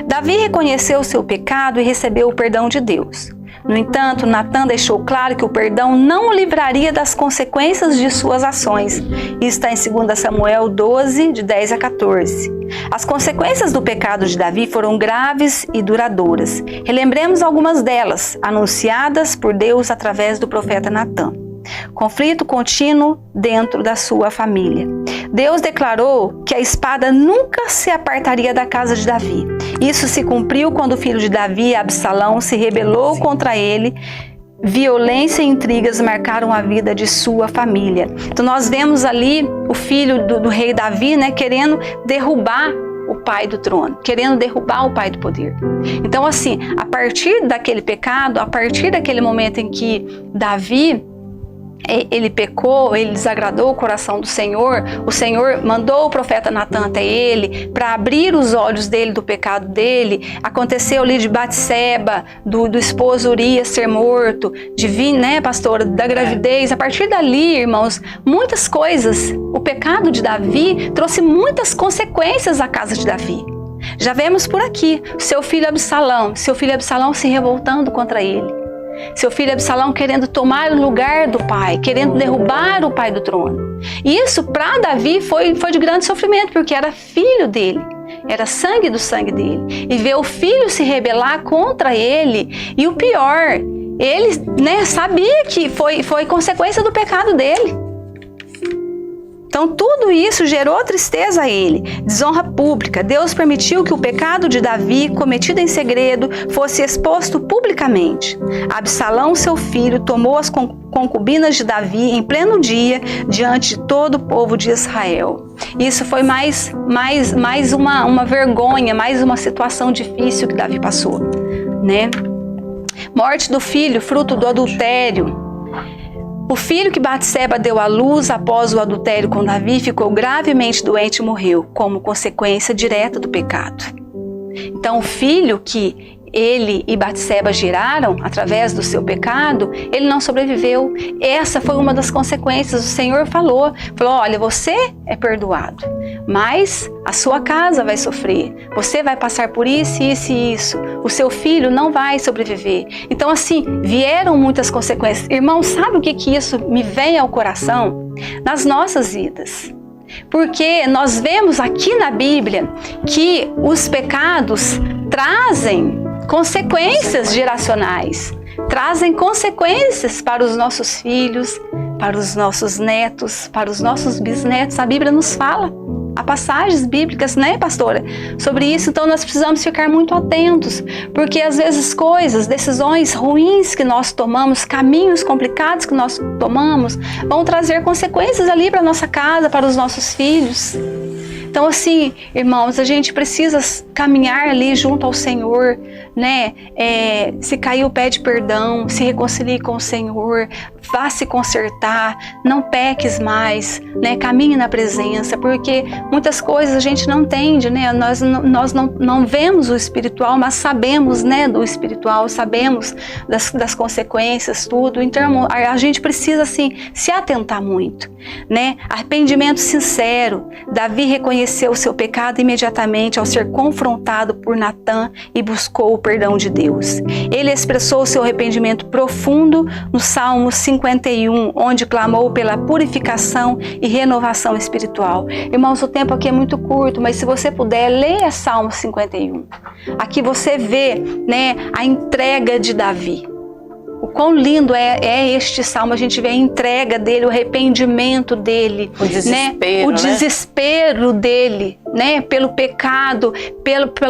S4: Davi reconheceu o seu pecado e recebeu o perdão de Deus. No entanto, Natã deixou claro que o perdão não o livraria das consequências de suas ações. Isso está em 2 Samuel 12, de 10 a 14. As consequências do pecado de Davi foram graves e duradouras. Relembremos algumas delas, anunciadas por Deus através do profeta Natã. Conflito contínuo dentro da sua família. Deus declarou que a espada nunca se apartaria da casa de Davi. Isso se cumpriu quando o filho de Davi, Absalão, se rebelou contra ele. Violência e intrigas marcaram a vida de sua família. Então nós vemos ali o filho do rei Davi, né, querendo derrubar o pai do trono, querendo derrubar o pai do poder. Então assim, a partir daquele pecado, a partir daquele momento em que Davi ele pecou, ele desagradou o coração do Senhor, o Senhor mandou o profeta Natã até ele para abrir os olhos dele do pecado dele. Aconteceu ali de Batseba, do esposo Urias ser morto, né, pastora, da gravidez. A partir dali, irmãos, muitas coisas, o pecado de Davi trouxe muitas consequências à casa de Davi. Já vemos por aqui, seu filho Absalão se revoltando contra ele. Seu filho Absalão querendo tomar o lugar do pai, querendo derrubar o pai do trono. E isso para Davi foi de grande sofrimento, porque era filho dele, era sangue do sangue dele. E ver o filho se rebelar contra ele, e o pior, ele, né, sabia que foi consequência do pecado dele. Então tudo isso gerou tristeza a ele, desonra pública. Deus permitiu que o pecado de Davi, cometido em segredo, fosse exposto publicamente. Absalão, seu filho, tomou as concubinas de Davi em pleno dia, diante de todo o povo de Israel. Isso foi mais uma vergonha, mais uma situação difícil que Davi passou, né? Morte do filho, fruto do adultério. O filho que Batseba deu à luz após o adultério com Davi ficou gravemente doente e morreu, como consequência direta do pecado. Então, o filho que ele e Batseba geraram através do seu pecado, ele não sobreviveu. Essa foi uma das consequências. O Senhor falou, olha, você é perdoado, mas a sua casa vai sofrer. Você vai passar por isso, isso e isso. O seu filho não vai sobreviver. Então assim, vieram muitas consequências. Irmão, sabe o que isso me vem ao coração? Nas nossas vidas. Porque nós vemos aqui na Bíblia que os pecados trazem consequências geracionais, trazem consequências para os nossos filhos, para os nossos netos, para os nossos bisnetos. A Bíblia nos fala, há passagens bíblicas, né, pastora, sobre isso. Então nós precisamos ficar muito atentos, porque às vezes decisões ruins que nós tomamos, caminhos complicados que nós tomamos, vão trazer consequências ali para a nossa casa, para os nossos filhos. Então assim, irmãos, a gente precisa caminhar ali junto ao Senhor, né? Se caiu, pede perdão, se reconcilie com o Senhor, vá se consertar, não peques mais, né? Caminhe na presença, porque muitas coisas a gente não entende, né? Nós não vemos o espiritual, mas sabemos, né, do espiritual, sabemos das consequências, tudo. Então a gente precisa assim se atentar muito, né? Arrependimento sincero. Davi reconheceu o seu pecado imediatamente ao ser confrontado por Natã e buscou o perdão de Deus. Ele expressou o seu arrependimento profundo no Salmo 51, onde clamou pela purificação e renovação espiritual. Irmãos, o tempo aqui é muito curto, mas se você puder, leia Salmo 51. Aqui você vê, né, a entrega de Davi. O quão lindo é este salmo, a gente vê a entrega dele, o arrependimento dele,
S2: o desespero,
S4: né? O desespero dele, né? Pelo pecado,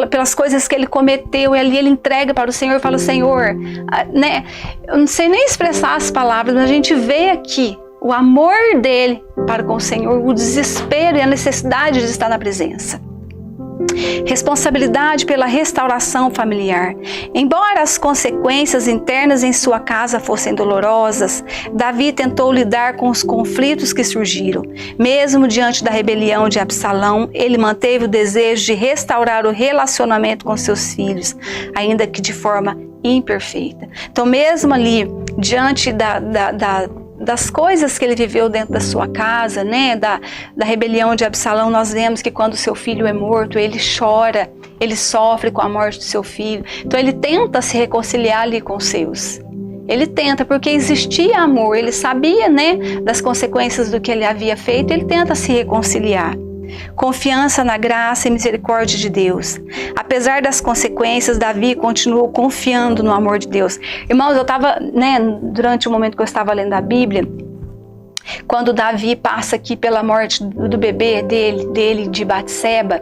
S4: pelas coisas que ele cometeu, e ali ele entrega para o Senhor e fala, Senhor, né? Eu não sei nem expressar as palavras, mas a gente vê aqui o amor dele para com o Senhor, o desespero e a necessidade de estar na presença. Responsabilidade pela restauração familiar. Embora as consequências internas em sua casa fossem dolorosas, Davi tentou lidar com os conflitos que surgiram. Mesmo diante da rebelião de Absalão, ele manteve o desejo de restaurar o relacionamento com seus filhos, ainda que de forma imperfeita. Então, mesmo ali, diante das coisas que ele viveu dentro da sua casa, né, da rebelião de Absalão, nós vemos que quando seu filho é morto, ele chora, ele sofre com a morte do seu filho. Então ele tenta se reconciliar ali com os seus. Ele tenta, porque existia amor, ele sabia, né, das consequências do que ele havia feito, ele tenta se reconciliar. Confiança na graça e misericórdia de Deus. Apesar das consequências, Davi continuou confiando no amor de Deus. Irmãos, eu estava, né, durante o momento que eu estava lendo a Bíblia, quando Davi passa aqui pela morte do bebê dele de Batseba,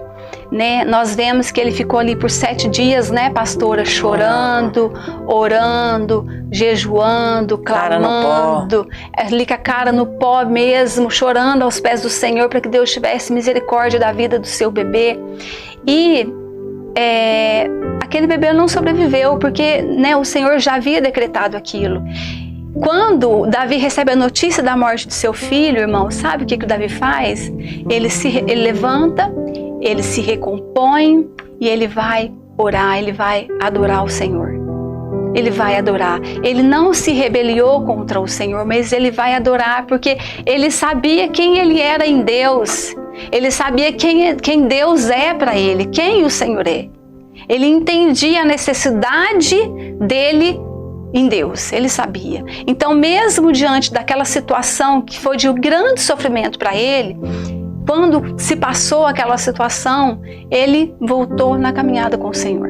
S4: né, nós vemos que ele ficou ali por 7 dias, né, pastora, chorando, orando, jejuando, clamando, ali com a cara no pó mesmo, chorando aos pés do Senhor para que Deus tivesse misericórdia da vida do seu bebê. E aquele bebê não sobreviveu porque, né, o Senhor já havia decretado aquilo. Quando Davi recebe a notícia da morte de seu filho, irmão, sabe o que o Davi faz? Ele levanta, ele se recompõe e ele vai orar, ele vai adorar o Senhor. Ele vai adorar. Ele não se rebeliou contra o Senhor, mas ele vai adorar porque ele sabia quem ele era em Deus. Ele sabia quem Deus é para ele, quem o Senhor é. Ele entendia a necessidade dele em Deus, ele sabia. Então, mesmo diante daquela situação que foi de um grande sofrimento para ele, quando se passou aquela situação, ele voltou na caminhada com o Senhor.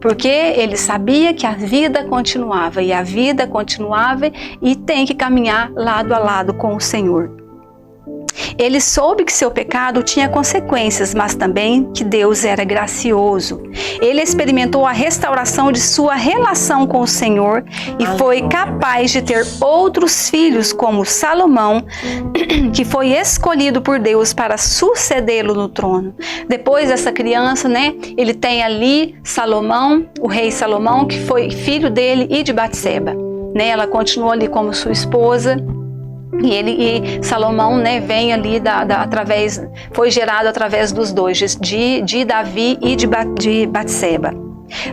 S4: Porque ele sabia que a vida continuava, e a vida continuava e tem que caminhar lado a lado com o Senhor. Ele soube que seu pecado tinha consequências, mas também que Deus era gracioso. Ele experimentou a restauração de sua relação com o Senhor e foi capaz de ter outros filhos, como Salomão, que foi escolhido por Deus para sucedê-lo no trono. Depois dessa criança, né, ele tem ali Salomão, o rei Salomão, que foi filho dele e de Batseba. Né, ela continuou ali como sua esposa. E Salomão, né, vem ali foi gerado através dos dois, de Davi e de Batseba.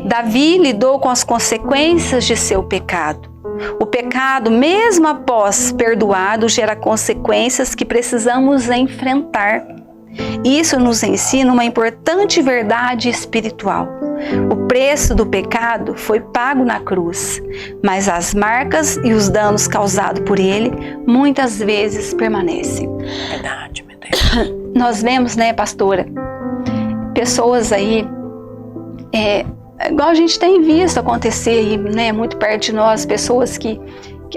S4: Davi lidou com as consequências de seu pecado. O pecado, mesmo após perdoado, gera consequências que precisamos enfrentar. Isso nos ensina uma importante verdade espiritual. O preço do pecado foi pago na cruz, mas as marcas e os danos causados por ele muitas vezes permanecem.
S2: Verdade, meu Deus.
S4: Nós vemos, né, pastora, pessoas aí, igual a gente tem visto acontecer aí, né, muito perto de nós, pessoas que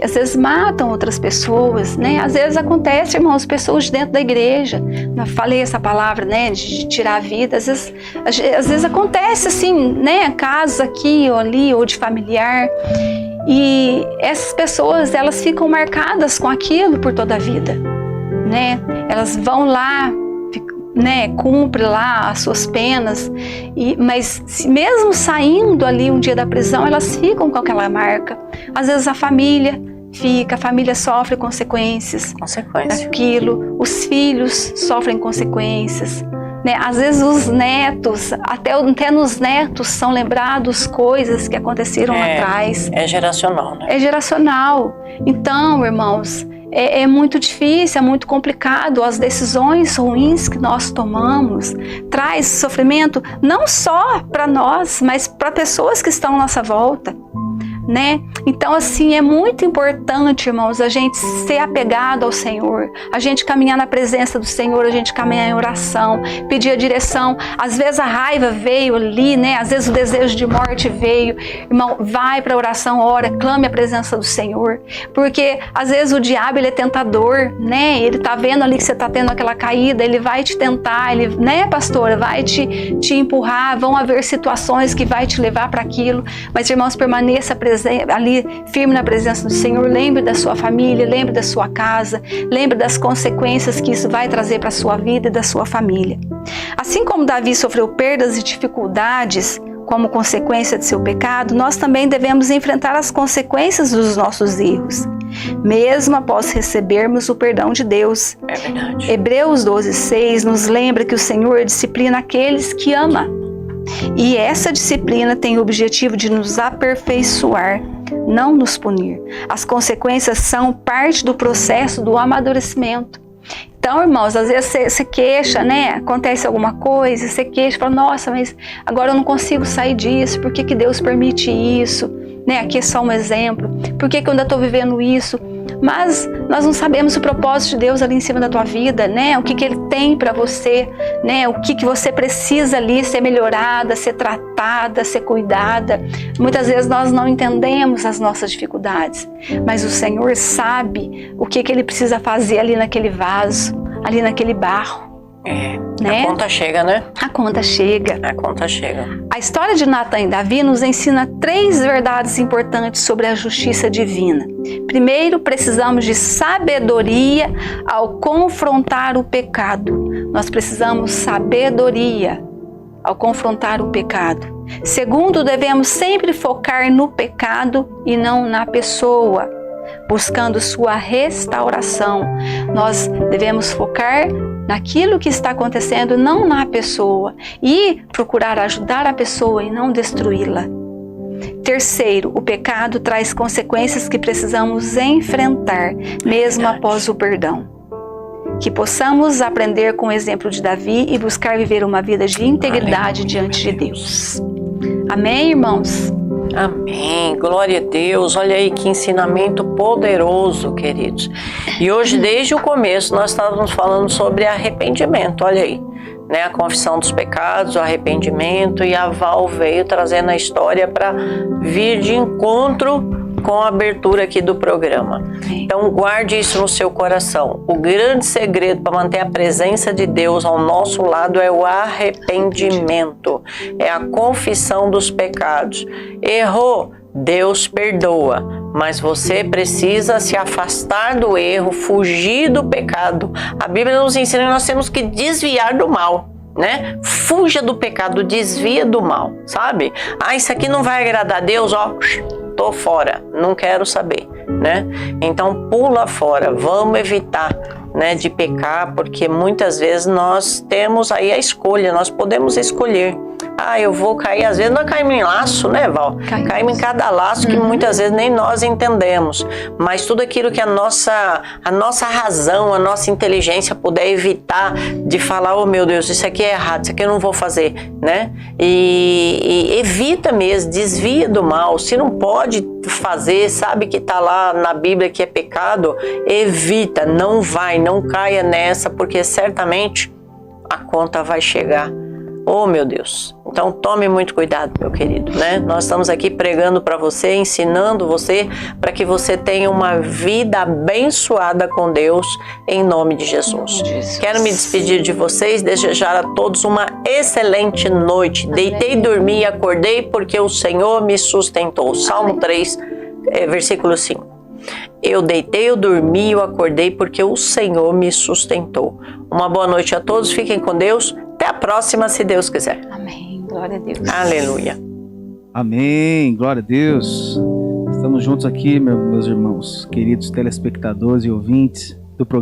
S4: às vezes matam outras pessoas, né? Às vezes acontece, irmãos, pessoas de dentro da igreja. Eu falei essa palavra, né, de tirar a vida. Às vezes acontece assim, né, casos aqui ou ali, ou de familiar. E essas pessoas, elas ficam marcadas com aquilo por toda a vida, né? Elas vão lá, né, cumpre lá as suas penas, mas mesmo saindo ali um dia da prisão, elas ficam com aquela marca. Às vezes a família sofre consequências daquilo, os filhos sofrem consequências, né? Às vezes os netos, até nos netos são lembrados coisas que aconteceram lá atrás.
S2: É geracional, né?
S4: É geracional. Então, irmãos, é muito difícil, é muito complicado. As decisões ruins que nós tomamos traz sofrimento não só para nós, mas para pessoas que estão à nossa volta, né? Então, assim, é muito importante, irmãos, a gente ser apegado ao Senhor, a gente caminhar na presença do Senhor, a gente caminhar em oração, pedir a direção. Às vezes a raiva veio ali, né? Às vezes o desejo de morte veio. Irmão, vai para a oração, ora, clame a presença do Senhor, porque às vezes o diabo, ele é tentador, né? Ele tá vendo ali que você tá tendo aquela caída, ele vai te tentar, ele, né, pastora, vai te empurrar, vão haver situações que vai te levar para aquilo, mas, irmãos, permaneça ali firme na presença do Senhor. Lembre da sua família, lembre da sua casa, lembre das consequências que isso vai trazer para a sua vida e da sua família. Assim como Davi sofreu perdas e dificuldades como consequência de seu pecado, nós também devemos enfrentar as consequências dos nossos erros, mesmo após recebermos o perdão de Deus.
S2: É verdade.
S4: Hebreus 12:6 nos lembra que o Senhor disciplina aqueles que ama. E essa disciplina tem o objetivo de nos aperfeiçoar, não nos punir. As consequências são parte do processo do amadurecimento. Então, irmãos, às vezes você queixa, né? Acontece alguma coisa, você queixa, fala, nossa, mas agora eu não consigo sair disso, por que Deus permite isso? né? Aqui é só um exemplo. Por que eu ainda estou vivendo isso? Mas nós não sabemos o propósito de Deus ali em cima da tua vida, né? O que Ele tem para você, né? O que você precisa ali ser melhorada, ser tratada, ser cuidada. Muitas vezes nós não entendemos as nossas dificuldades, mas o Senhor sabe o que Ele precisa fazer ali naquele vaso, ali naquele barro.
S2: A conta chega, né?
S4: A conta chega.
S2: A conta chega.
S4: A história de Natan e Davi nos ensina 3 verdades importantes sobre a justiça divina. Primeiro, precisamos de sabedoria ao confrontar o pecado. Nós precisamos sabedoria ao confrontar o pecado. Segundo, devemos sempre focar no pecado e não na pessoa, buscando sua restauração. Nós devemos focar naquilo que está acontecendo, não na pessoa, e procurar ajudar a pessoa e não destruí-la. Terceiro, o pecado traz consequências que precisamos enfrentar, mesmo após o perdão. Que possamos aprender com o exemplo de Davi e buscar viver uma vida de integridade diante de Deus. Amém, irmãos?
S2: Amém, glória a Deus. Olha aí que ensinamento poderoso, queridos. E hoje, desde o começo, nós estávamos falando sobre arrependimento, olha aí, né? A confissão dos pecados, o arrependimento, e a Val veio trazendo a história para vir de encontro com a abertura aqui do programa. Então guarde isso no seu coração. O grande segredo para manter a presença de Deus ao nosso lado é o arrependimento, é a confissão dos pecados. Errou, Deus perdoa, mas você precisa se afastar do erro, fugir do pecado. A Bíblia nos ensina que nós temos que desviar do mal, né? Fuja do pecado, desvia do mal, sabe? Isso aqui não vai agradar a Deus, ó, tô fora, não quero saber, né? Então pula fora, vamos evitar, né, de pecar, porque muitas vezes nós temos aí a escolha, nós podemos escolher. Eu vou cair, às vezes nós caímos em laço, né, Val? Caímos em cada laço que muitas vezes nem nós entendemos, mas tudo aquilo que a nossa razão, a nossa inteligência puder evitar de falar, oh meu Deus, isso aqui é errado, isso aqui eu não vou fazer, né? E evita mesmo, desvia do mal. Se não pode fazer, sabe que está lá na Bíblia que é pecado, evita, não caia nessa, porque certamente a conta vai chegar. Oh meu Deus, então tome muito cuidado, meu querido, né? Nós estamos aqui pregando para você, ensinando você para que você tenha uma vida abençoada com Deus, em nome de Jesus. Quero me despedir de vocês, desejar a todos uma excelente noite. Deitei, dormi e acordei porque o Senhor me sustentou. Salmo 3, versículo 5. Eu deitei, eu dormi, eu acordei porque o Senhor me sustentou. Uma boa noite a todos, fiquem com Deus. Até a próxima, se Deus quiser.
S4: Amém. Glória a Deus.
S2: Aleluia.
S3: Amém. Glória a Deus. Estamos juntos aqui, meus irmãos, queridos telespectadores e ouvintes do programa